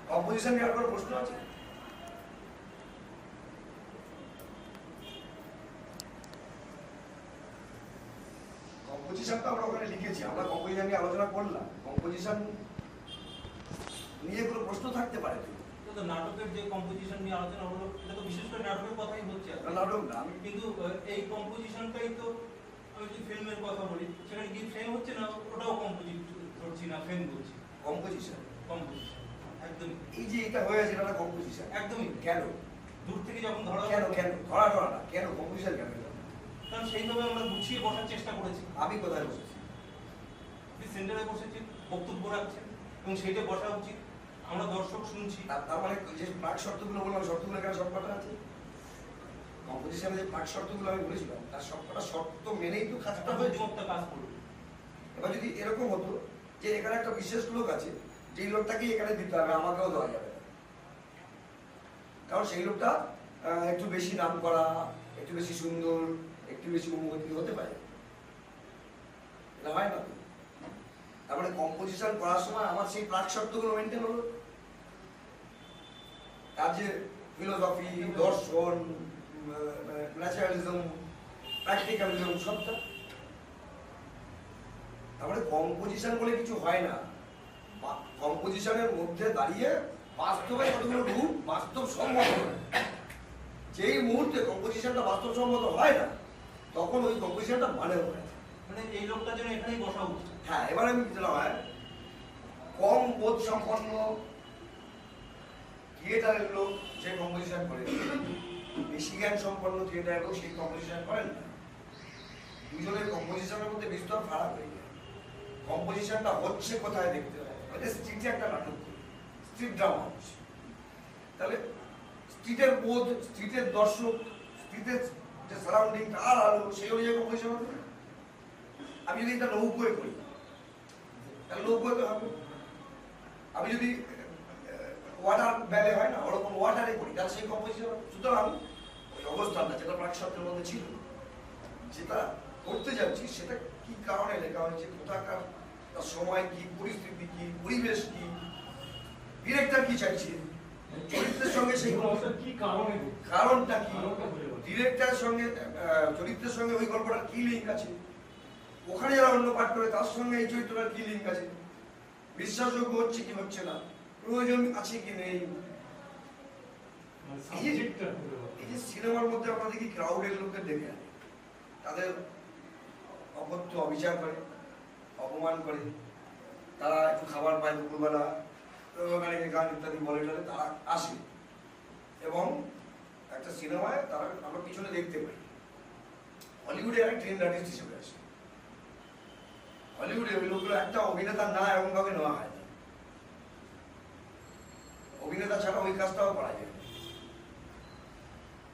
কম্পোজিশন নিয়ে আর কোনো প্রশ্ন আছে? কম্পোজিশনটা আমরা ওখানে লিখেছি, আমরা কম্পোজিশন নিয়ে আলোচনা করলাম। কম্পোজিশন নিয়ে কোনো প্রশ্ন থাকতে পারে তো নাটকের যে কম্পোজিশন নিয়ে আলোচনা হলো, এটা তো বিশেষ করে নাটকের কথাই হচ্ছে। নাটক না, আমি কিন্তু এই কম্পোজিশনটাই তো, আমি যদি ফিল্মের কথা বলি, সেখানে কি ফ্রেম হচ্ছে না, ওটাও কম্পোজিট করছি না, ফ্রেম করছি। কম্পোজিশন একদমই এই যে এটা হয়ে আছে, এটা কম্পোজিশন একদমই। কেন? দূর থেকে যখন ধরা কেন কেন ধরা ধরা না, কেন কম্পোজিশন কেন? কারণ সেইভাবে আমরা গুছিয়ে বসার চেষ্টা করেছি। আমি কোথায় বসেছি? আপনি সেন্টারে বসেছেন, বক্তব্য রাখছেন, এবং সেইটা বসা উচিত। আমরা দর্শক শুনছি। তার মানে যে প্রাক শর্তগুলো বললাম, শর্তগুলো এখানে সবকটা আছে। কম্পোজিশনে যে প্রাক শর্তগুলো আমি বলেছিলাম, তার সবকটা শর্ত মেনেই তো কাজটা হয়েছে। বুদ্ধিমত্তা কাজ করবে। এবার যদি এরকম হতো যে এখানে একটা বিশেষ লোক আছে, যেই লোকটাকেই এখানে দিতে হবে, আমাকেও দেওয়া যাবে না, কারণ সেই লোকটা একটু বেশি নাম করা, একটু বেশি সুন্দর, একটু বেশি অনুমতি হতে পারে, এটা হয় না। তার মানে কম্পোজিশন করার সময় আমার সেই প্রাক শর্তগুলো মেনটেন হলো। তার যে ফিলোসফি, দর্শন, ন্যাচারালিজম, প্র্যাকটিক্যালিজম, সবটা। তারপরে কম্পোজিশন বলে কিছু হয় না। কম্পোজিশনের মধ্যে দাঁড়িয়ে বাস্তবে কতগুলো রূপ বাস্তবসম্মত হয়। যেই মুহূর্তে কম্পোজিশনটা বাস্তবসম্মত হয় না, তখন ওই কম্পোজিশনটা মানে হয়। মানে এই লোকটা যেন এখানেই বসা উচিত। হ্যাঁ, এবার আমি যেটা হয়, কম বোধ সম্পন্ন থিয়েটারের লোক যে কম্পোজিশন করে, বেশি জ্ঞান সম্পন্ন থিয়েটারের লোক সেই কম্পোজিশন করেন না। দুজনের কম্পোজিশনের মধ্যে বিস্তর ফারাক হয়ে যায়। কম্পোজিশনটা হচ্ছে কোথায় দেখতে হয়। স্ট্রিটে একটা নাটক, স্ট্রিট ড্রামা হচ্ছে, তাহলে স্ট্রিটের বোধ, স্ট্রিটের দর্শক, স্ট্রিটের যে সারাউন্ডিং কার আলো সেই অনুযায়ী কম্পোজিশন হবে। আমি যদি এটা নৌকোয় করি তাহলে নৌকোয় তো হবে। আমি যদি ওয়াটার ব্যালে হয় না ওরকম ওয়াটারে করি তাহলে সেই কম্পোজিশন হবে। সুতরাং ওই অবস্থানটা যেটা প্রাকশব্দের মধ্যে ছিল, যেটা করতে যাচ্ছি সেটা কি কারণে লেখা হয়েছে, কোথাকার তার সময় কি, পরিস্থিতি কি, পরিবেশ কি, ডিরেক্টর কি চাইছে, চরিত্রের সঙ্গে সেই কি কারণে কারণটা কি, কারণটা খুঁজে পাচ্ছি। ডিরেক্টরের সঙ্গে চরিত্রের সঙ্গে ওই গল্পটার কি লিঙ্ক আছে, ওখানে যারা অন্য পাঠ করে তার সঙ্গে এই চরিত্রটার কি লিঙ্ক আছে, বিশ্বাসযোগ্য হচ্ছে কি হচ্ছে না, প্রয়োজন আছে কি নেই। মানে সাবজেক্টটা খুঁজে পাচ্ছি। এই যে সিনেমার মধ্যে আমরা দেখি ক্রাউডের লোকদের ডেকে আনে, তাদের অকথ্য অবিচার করে, অপমান করে, তারা একটু খাবার পায় দুপুরবেলা, ওখানে গান ইত্যাদি বলে টলে তারা আসে এবং একটা সিনেমায় তারা আমরা পিছনে দেখতে পাই হলিউডে একটা ট্রেন্ড আর্টিস্ট হিসেবে আসে। হলিউডে ওই লোকগুলো একটা অভিনেতা না এমন ভাবে নেওয়া হয় না, অভিনেতা ছাড়া ওই কাজটাও করা যায় না।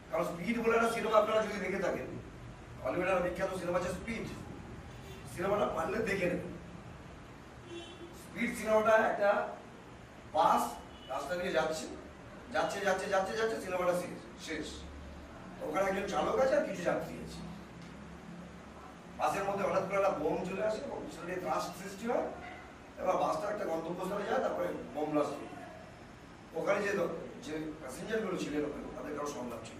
কারণ স্পিড বলে একটা সিনেমা আপনারা যদি দেখে থাকেন, হলিউডের বিখ্যাত সিনেমা আছে স্পিড, সিনেমাটা পারলে দেখে নেবেন। স্পিড সিনেমাটা একটা বাস রাস্তা দিয়ে যাচ্ছে যাচ্ছে যাচ্ছে যাচ্ছে যাচ্ছে সিনেমাটা শেষ। ওখানে একজন চালক আছে আর কিছু যাত্রী আছে। বাসের মধ্যে হঠাৎ করে একটা বোম চলে আসে এবং সেটা ত্রাস সৃষ্টি হয়, এবার বাসটা একটা গন্তব্যস্থলে যায়, তারপরে বোম ব্লাস্ট হয়ে যায়। ওখানে যে প্যাসেঞ্জারগুলো ছিলেন ওখানে তাদের কারো সংলাপ ছিল।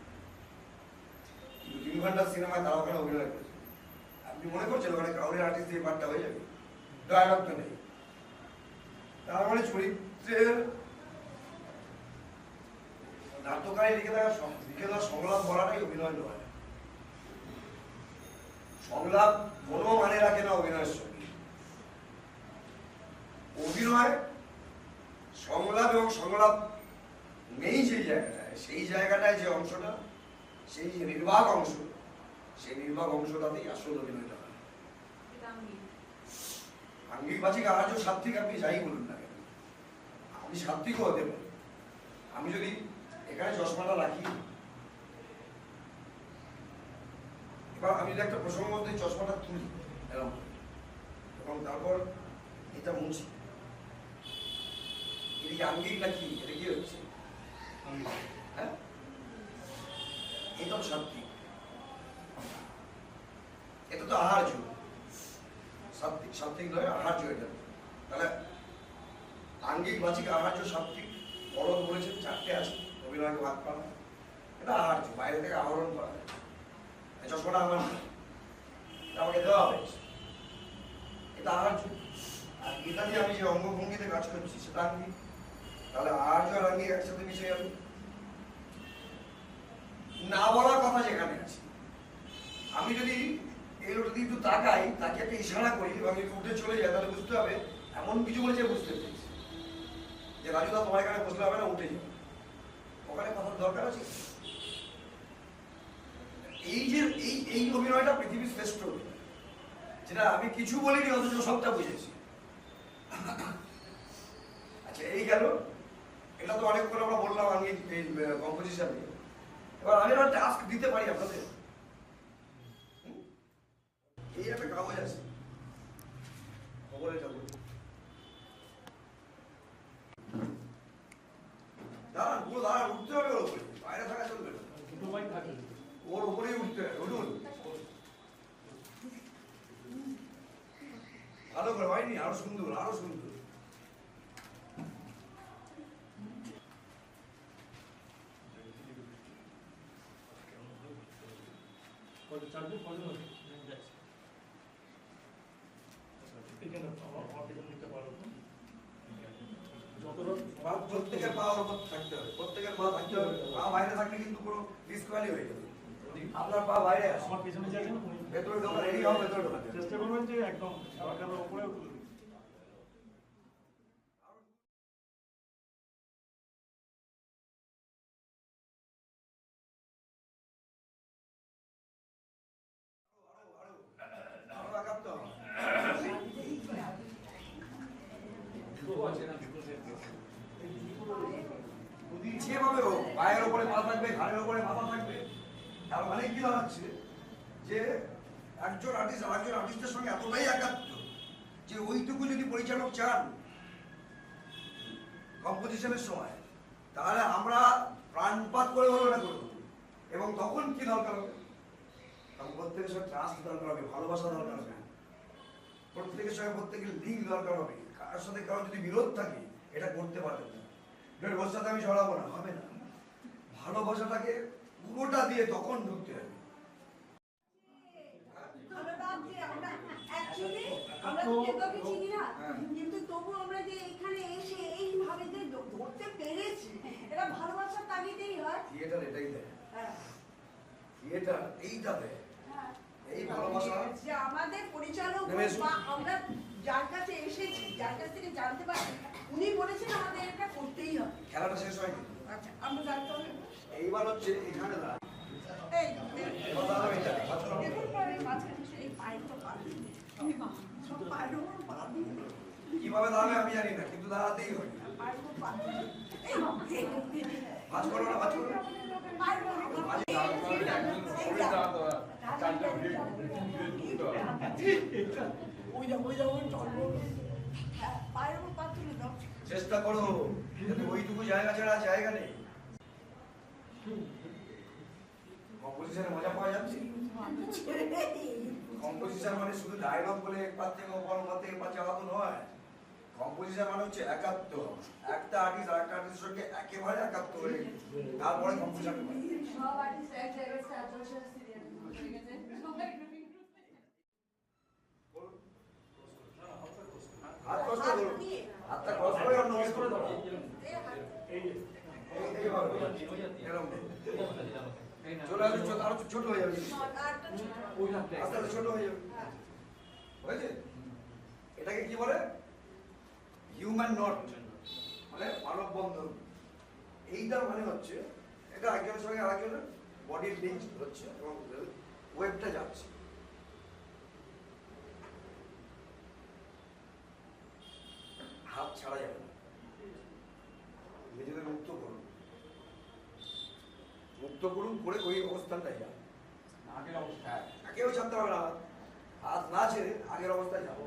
3 ঘন্টার সিনেমায় তারা ওখানে অভিনয় করেছে। আপনি মনে করছেন ওখানে ক্রাউডের আর্টিস্ট দিয়ে পাঠটা হয়ে যাবে? ডায়ালগ তো নেই। তার মানে চরিত্রের নাট্যকারে লিখে দেওয়া সংলাপ বলাটাই অভিনয় নয়। সংলাপ কোনো মানে রাখে না অভিনয়ের সঙ্গে। অভিনয় সংলাপ এবং সংলাপ নেই যেই জায়গাটায়, সেই জায়গাটায় যে অংশটা, সেই যে নির্বাক অংশ, সেই নির্বাক অংশটাতেই আসল অভিনয়টা হয়। আঙ্গিক বাচিক আজও সাত্বিক আপনি যাই বলুন না কেন, আমি সাত্বিকও হতে পারি। আমি যদি এখানে চশমাটা রাখি, এবার আমি যদি একটা প্রসঙ্গ মধ্যে চশমাটা তুলি এরকম এবং তারপর এটা মুছি, এটা কি আঙ্গিক নাকি এটা কি হচ্ছে? হ্যাঁ, এটাও সাত্বিক, এটা তো আহার্য। সাত্বিক সাত্বিক নয়, আহার্য এটা। তাহলে আঙ্গিক বাচিক আহার্য সাত্বিক বড় বলেছেন 4টে আছে, অভিনয়কে ভাগ করা, এটা আহার্য, বাইরে থেকে আহরণ করা যায়। চশমাটা আমার না, এটা আমাকে দেওয়া হয়েছে, এটা আহার্য। আর এটা দিয়ে আমি যে অঙ্গভঙ্গিতে কাজ করছি সেটা আঙ্গিক। তাহলে আহার্য আর আঙ্গিক একসাথে মিশে গেল। না বলার কথা যেখানে আছে, আমি যদি এই লোকটা দিয়ে একটু তাকাই, তাকে একটা ইশারা করি এবং যদি উঠে চলে যায়, তাহলে বুঝতে হবে এমন কিছু বলেছে, বুঝতে পেরেছি যে রাজুদা তোমার এখানে বসলে হবে না, উঠে যাবে। ওখানে কথার দরকার আছে। এই যে এই অভিনয়টা পৃথিবীর শ্রেষ্ঠ অভিনয়, যেটা আমি কিছু বলিনি অথচ সবটা বুঝেছি। আচ্ছা, এই গেল। এটা তো অনেক করে আমরা বললাম আমি এই কম্পোজিশন নিয়ে। এবার আমি একটা টাস্ক দিতে পারি আপনাদের। এই একটা কাগজ আছে, খবরের কাগজ। দাঁড়ান, পুরো দাঁড়ান, উঠতে হবে ওর উপরে, বাইরে থাকা চলবে না। দুটো বাইক থাকে। ওর উপরেই উঠতে হবে, উঠুন। ভালো করে হয়নি, আরো সুন্দর, আরো সুন্দর। চারজন কজন আছে? এখানে আমার পেছনে নিতে পারো তো? যতটা প্রত্যেকের পা ওর উপর থাকতে হবে, প্রত্যেকের পা থাকতে হবে। পা বাইরে থাকলে কিন্তু পুরো ডিসকোয়ালি হয়ে যাবে। আপনার পা বাইরে আছে, আমার পেছনে যাবেন, ভেতরে ঢোকা রেডি হও, ভেতরে ঢোকা। চেষ্টা করবেন যে একদম সরকারের উপরে আরো আগাতে হবে। যেভাবে হোক, পায়ের উপরে পা থাকবে, ঘাড়ের উপরে মাথা থাকবে, তার মানে কি দাঁড়াচ্ছে যে একজন আর্টিস্ট আর একজন আর্টিস্টের সঙ্গে এতটাই একাত্ম যে ওইটুকু যদি পরিচালক চান কম্পোজিশনের সময়, তাহলে আমরা প্রাণপাত করে হলো এটা করবো। এবং তখন কি দরকার হবে? তখন প্রত্যেকের সঙ্গে ট্রাস্ট দরকার হবে, ভালোবাসা দরকার হবে, প্রত্যেকের সঙ্গে প্রত্যেকের লিঙ্ক দরকার হবে। কারোর সাথে কারো যদি বিরোধ থাকে এটা করতে পারবেন না। ওর সাথে আমি জড়াবো না, হবে না। ভালোবাসাটাকে পুরোটা দিয়ে তখন ঢুকতে হবে। আমরা ভাবছি আমরা actually আমরা তো কেউ কাউকে চিনি না, কিন্তু তবু আমরা যে এখানে এসে এইভাবে যে ধরতে পেরেছি, এটা ভালোবাসার তাগিদেই হয়। থিয়েটার এটাই দেয়, হ্যাঁ, থিয়েটার এইটা দেয়, হ্যাঁ। এই ভালোবাসা। যে আমাদের পরিচালক নেমেষ। বা আমরা যার কাছে এসেছি, যার কাছ থেকে জানতে পারছি, উনি বলেছেন আমাদের এটা করতেই হবে। খেলাটা শেষ হয়নি, আচ্ছা, আমরা জানতে হবে। এইবার হচ্ছে এখানে না, এই এবার দাঁড়াবে এটা, বাচ্চারা হবে। দেখুন পরে মাঝখানে এই পায়ের তো পা দিয়ে দে। সব পায়ের উপর পা দিয়ে দে। কিভাবে দাঁড়াবে আমি জানি না, কিন্তু দাঁড়াতেই হয়। পায়ের উপর পা দিয়ে দে। এই ভাজ করো না, ভাজ করো না। পায়ের উপর পা দিয়ে পায়ের উপর পা তুলে দাও। চেষ্টা করো, যাতে ওইটুকু জায়গা ছাড়া জায়গা নেই। কম্পোজিশনে মজা পাওয়া যাচ্ছে। কম্পোজিশন মানে শুধু ডায়লগ বলে একবার থেকে ওপর মতে একবার চালাতো নয়। কম্পোজিশন মানে হচ্ছে একাত্ম, একটা আর্টিস্ট আর একটা আর্টিস্টের সঙ্গে একেবারে একাত্ম হয়ে তারপরে কম্পোজিশন করে। সব আর্টিস্ট এক জায়গায় স্যাচুরেশন সিরিয়াল হয়ে গেছে। সবাই হাত কষ্ট করো, হাতটা কষ্ট করে অন্য কিছু করে দাও। এইভাবে এরকম চলে আসবে, আরো ছোট হয়ে যাবে, আস্তে আস্তে ছোট হয়ে যাবে। হয়েছে? এটাকে কি বলে? হিউম্যান নট, মানে মানব বন্ধন। এইটার মানে হচ্ছে এটা একজনের সঙ্গে আরেকজনের বডির লিঙ্ক হচ্ছে এবং ওয়েবটা যাচ্ছে। হাত ছাড়া যাবে না, নিজেদের মুক্ত করুন, মুক্ত করুন করে ওই অবস্থানটাই যান। আগের অবস্থা কেউ ছাড়তে হবে না, হাত না ছেড়ে আগের অবস্থায় যাবো।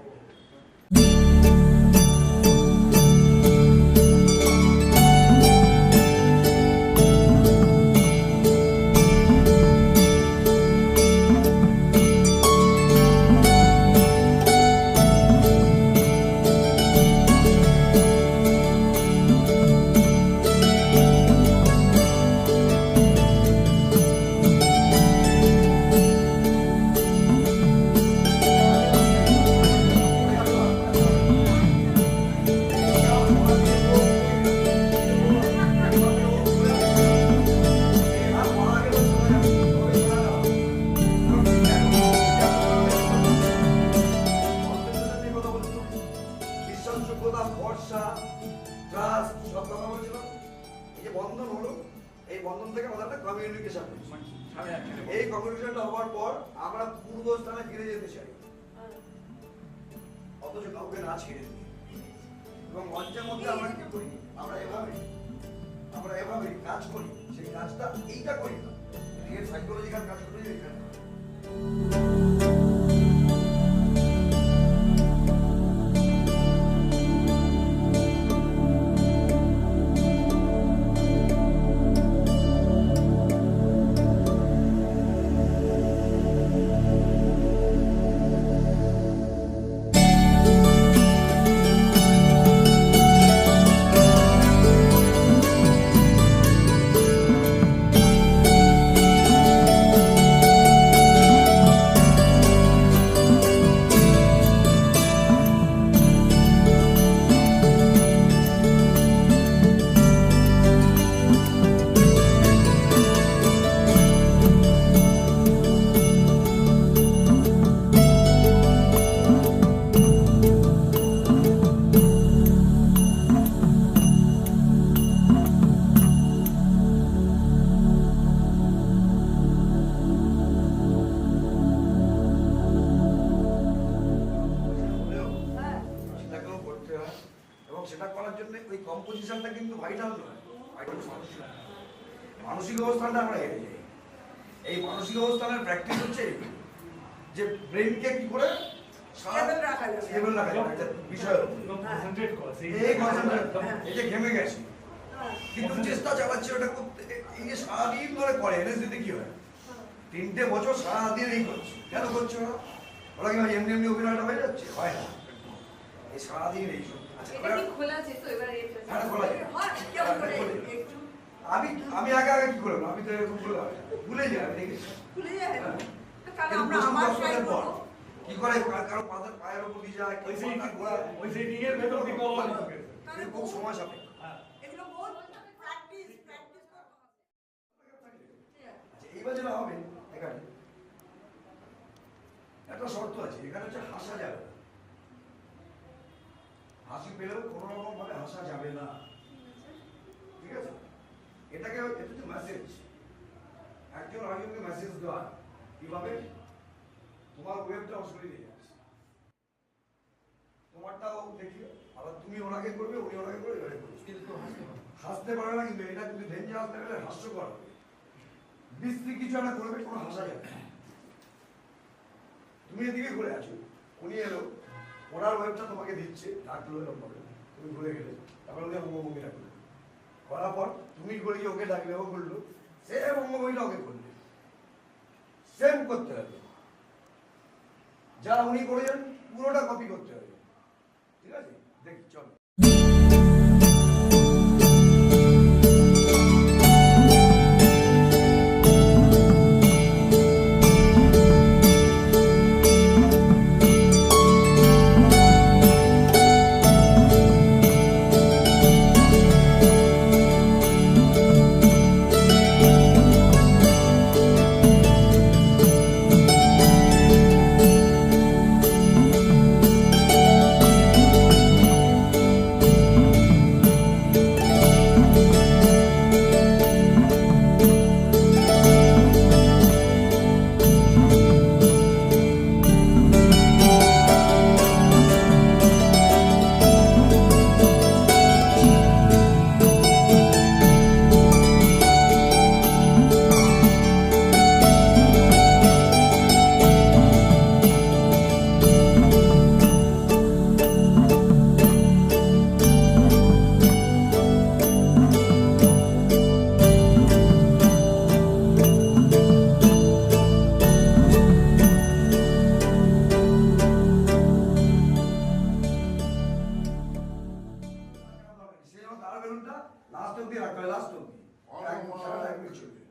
বিশ্বাসযোগ্যতা, ভরসা, ট্রাস্ট সব কথা বলছিলাম। এই যে বন্ধন হলো, এই বন্ধন থেকে আমাদের একটা কমিউনিকেশন হচ্ছে। এই কমিউনিকেশনটা হওয়ার পর আমরা পূর্বস্থানে ফিরে যেতে চাই, অথচ কাউকে না ছেড়ে দিই। এবং মঞ্চের মধ্যে আমরা কি করি? আমরা এভাবে কাজ করি, সেই কাজটা এইটা করি না, এর সাইকোলজিক্যাল কাজ করি এখানে। সেটা করার জন্য ওই কম্পোজিশনটা কিন্তু ভাইটাল নয়, ভাইটাল মানসিক অবস্থানটা আমরা হেরে যাই। এই মানসিক অবস্থানের প্র্যাকটিস হচ্ছে এই, যে ব্রেনকে কি করে Stable রাখা যাবে। স্টেবল রাখা যাবে একটা বিষয়ের উপর। কনসেন্ট্রেট করা এই কনসেন্ট্রেট, এই যে ঘেমে গেছি হ্যাঁ। কিন্তু চেষ্টা চালাচ্ছি ওটা করতে। এই যে সারাদিন ধরে করে এনএসডিতে কি হয়, 3টে বছর সারাদিন এই করছে। কেন করছে ওরা? ওরা কি ভাই এমনি এমনি অভিনয়টা হয়ে যাচ্ছে? হয় না, এই সারাদিন এই সব। আচ্ছা, এটা কি খোলা আছে তো এবার এই হ্যাঁ, খোলা আছে। হয়, কেমন করে একটু আমি আগে কি করবো, আমি তো এরকম করে ভুলে যাই, আমি দেখেছি। খুলে যায় না? তাহলে কিন্তু আমরা প্রথম আবার 10 ট্রাই বছর পর করবো। কি করে কারো পায়ের উপর দিয়ে যায়, কেউ মাথা ঘোরায়, ওই সেটিং এর ভেতর দিয়ে করা হয়। তাহলে খুব সময় সাপেক্ষ। হ্যাঁ এগুলো বহুত প্র্যাকটিস করতে হবে। আচ্ছা, এইবার যেটা হবে এখানে একটা শর্ত আছে, এখানে হচ্ছে হাসা যাবে না। হাসি পেলেও কোনো রকম ভাবে হাসা যাবে না, ঠিক আছে? এটাকে এটা হচ্ছে মেসেজ, একজন আরেকজনকে মেসেজ দেওয়া। কিভাবে? তোমার ওয়েবটা অসুবিধা দিয়ে যাচ্ছে, তোমারটাও দেখিও, আবার তুমি ওনাকে করবে, উনি ওনাকে করবে, এবারে করবে। কিন্তু হাসতে পারে না, কিন্তু এটা কিন্তু ডেঞ্জারাস লেভেলের হাস্যকর হবে। বিশ্রী কিছু একটা করবে, কোনো হাসা যাবে না। তুমি এদিকে ঘুরে আছো, উনি এলো, ওনার ওয়েবটা তোমাকে দিচ্ছে, ডাকলো এরকম ভাবে, তুমি ঘুরে গেলে, তারপরে উনি অঙ্গভঙ্গিটা করলো, করার পর তুমি করে গিয়ে ওকে ডাকলে, ও করলো, সেম অঙ্গভঙ্গিটা ওকে করলে, সেম করতে হবে। যা উনি করেছেন পুরোটা কপি করতে হবে, ঠিক আছে? দেখি চলো। সে যেন তার বেলুনটা লাস্ট অব্দি রাখবে, লাস্ট অব্দি এক মিনিট চলবে।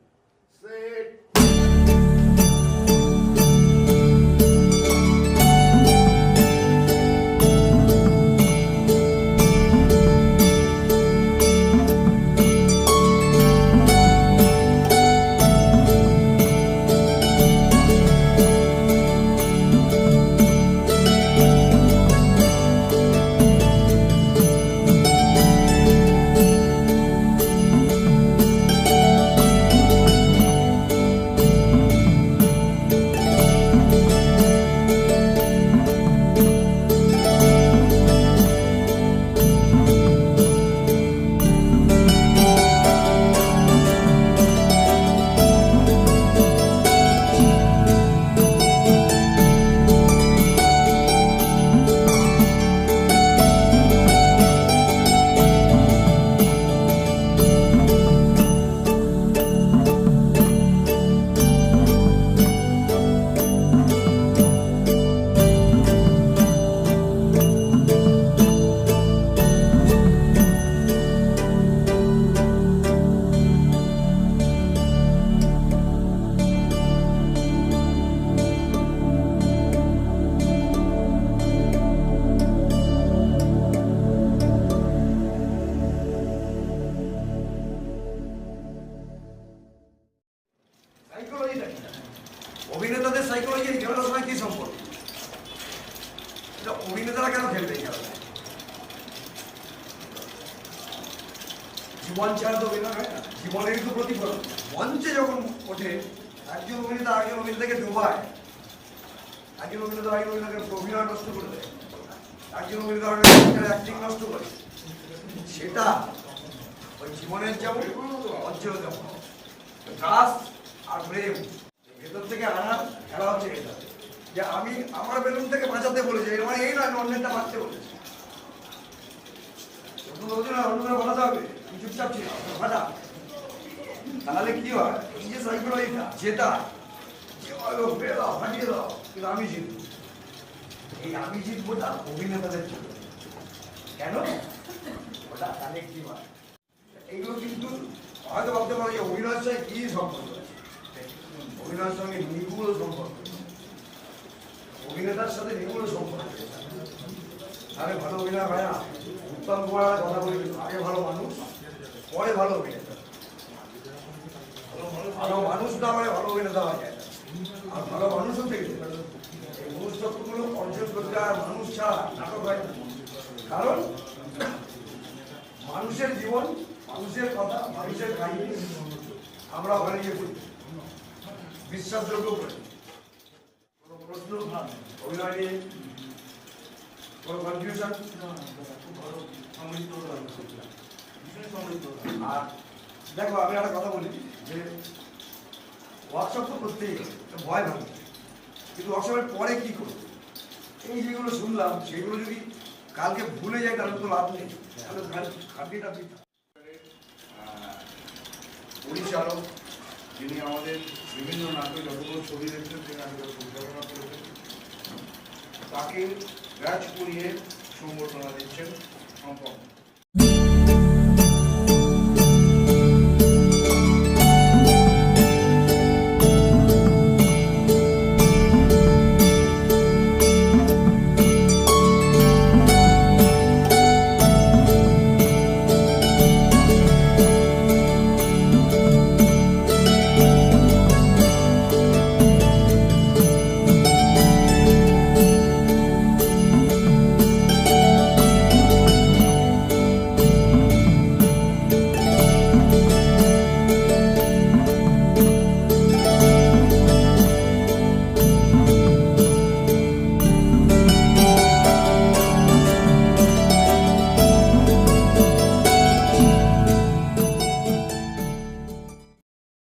সাইকোলজিটা কি? অভিনেতাদের সাইকোলজি এই খেলাটার সঙ্গে কি সম্পর্ক? এটা অভিনেতারা কেন খেলবে এই খেলাটা? জীবন ছাড়া তো অভিনয় হয় না, জীবনেরই তো প্রতিফলন। মঞ্চে যখন ওঠে একজন অভিনেতা আরেকজন অভিনেতাকে ডোবায়, একজন অভিনেতা আরেকজন অভিনেতাকে অভিনয় নষ্ট করে দেয়, একজন অভিনেতা আরেকজন অ্যাক্টিং নষ্ট করে, সেটা ওই জীবনের যেমন মঞ্চেও যেমন। ট্রাস্ট আর প্রেম থেকে আনার খেলা হচ্ছে এটা, যে আমি আমার বেলুন থেকে বাঁচাতে বলেছি, এর মানে এই নয় আমি অন্যেরটা বাঁচতে বলেছি। অন্যরা বাঁচাতে হবে, চুপচাপ ছিল বাঁচা, তাহলে কি হয়, এই যে সাইকোলজিটা যেটা ফেলে দাও ফাটিয়ে দাও কিন্তু আমি জিতবো, এই আমি জিতবোটা অভিনেতাদের জন্য। কেন? ওটা কানেক্টিভ হয়। এইগুলো কিন্তু হয়তো ভাবতে পারো যে অভিনয়ের সঙ্গে কি সম্পর্ক আছে, অভিনয়ের সঙ্গে নিগুলো সম্পর্ক, অভিনেতার সাথে নিগুলো সম্পর্ক। আরে ভালো অভিনয় হয় না, উত্তম কুমার কথা বলি, আগে ভালো মানুষ পরে ভালো অভিনেতা, ভালো মানুষ না হলে ভালো অভিনেতা হওয়া যায় না। আর ভালো মানুষ হতে গেলে এই মনুষ্যত্বগুলো অর্জন করতে আর মানুষ ছাড়া নাটক হয় না। কারণ মানুষের জীবন, মানুষের কথা, মানুষের কাহিনী আমরা ওখানে গিয়ে বলি, বিশ্বাসযোগ্য করি। কোনো প্রশ্ন অভিনয় নিয়ে কোনো কনফিউশন? আর দেখো আমি একটা কথা বলি যে ওয়ার্কশপ তো করতেই হবে, ভয় ভাবি, কিন্তু ওয়ার্কশপের পরে কি করবো, এই যেগুলো শুনলাম সেগুলো যদি কালকে ভুলে যায় তাহলে তো লাভ নেই, তাহলে খাটিটা দিতে। পরিচালক যিনি আমাদের বিভিন্ন নাটকে যতগুলো ছবি দেখছেন তিনি নাটকের পরিচালনা করেছেন, তাকে ব্যাচ করিয়ে সংবর্ধনা দিচ্ছেন সম্পন্ন।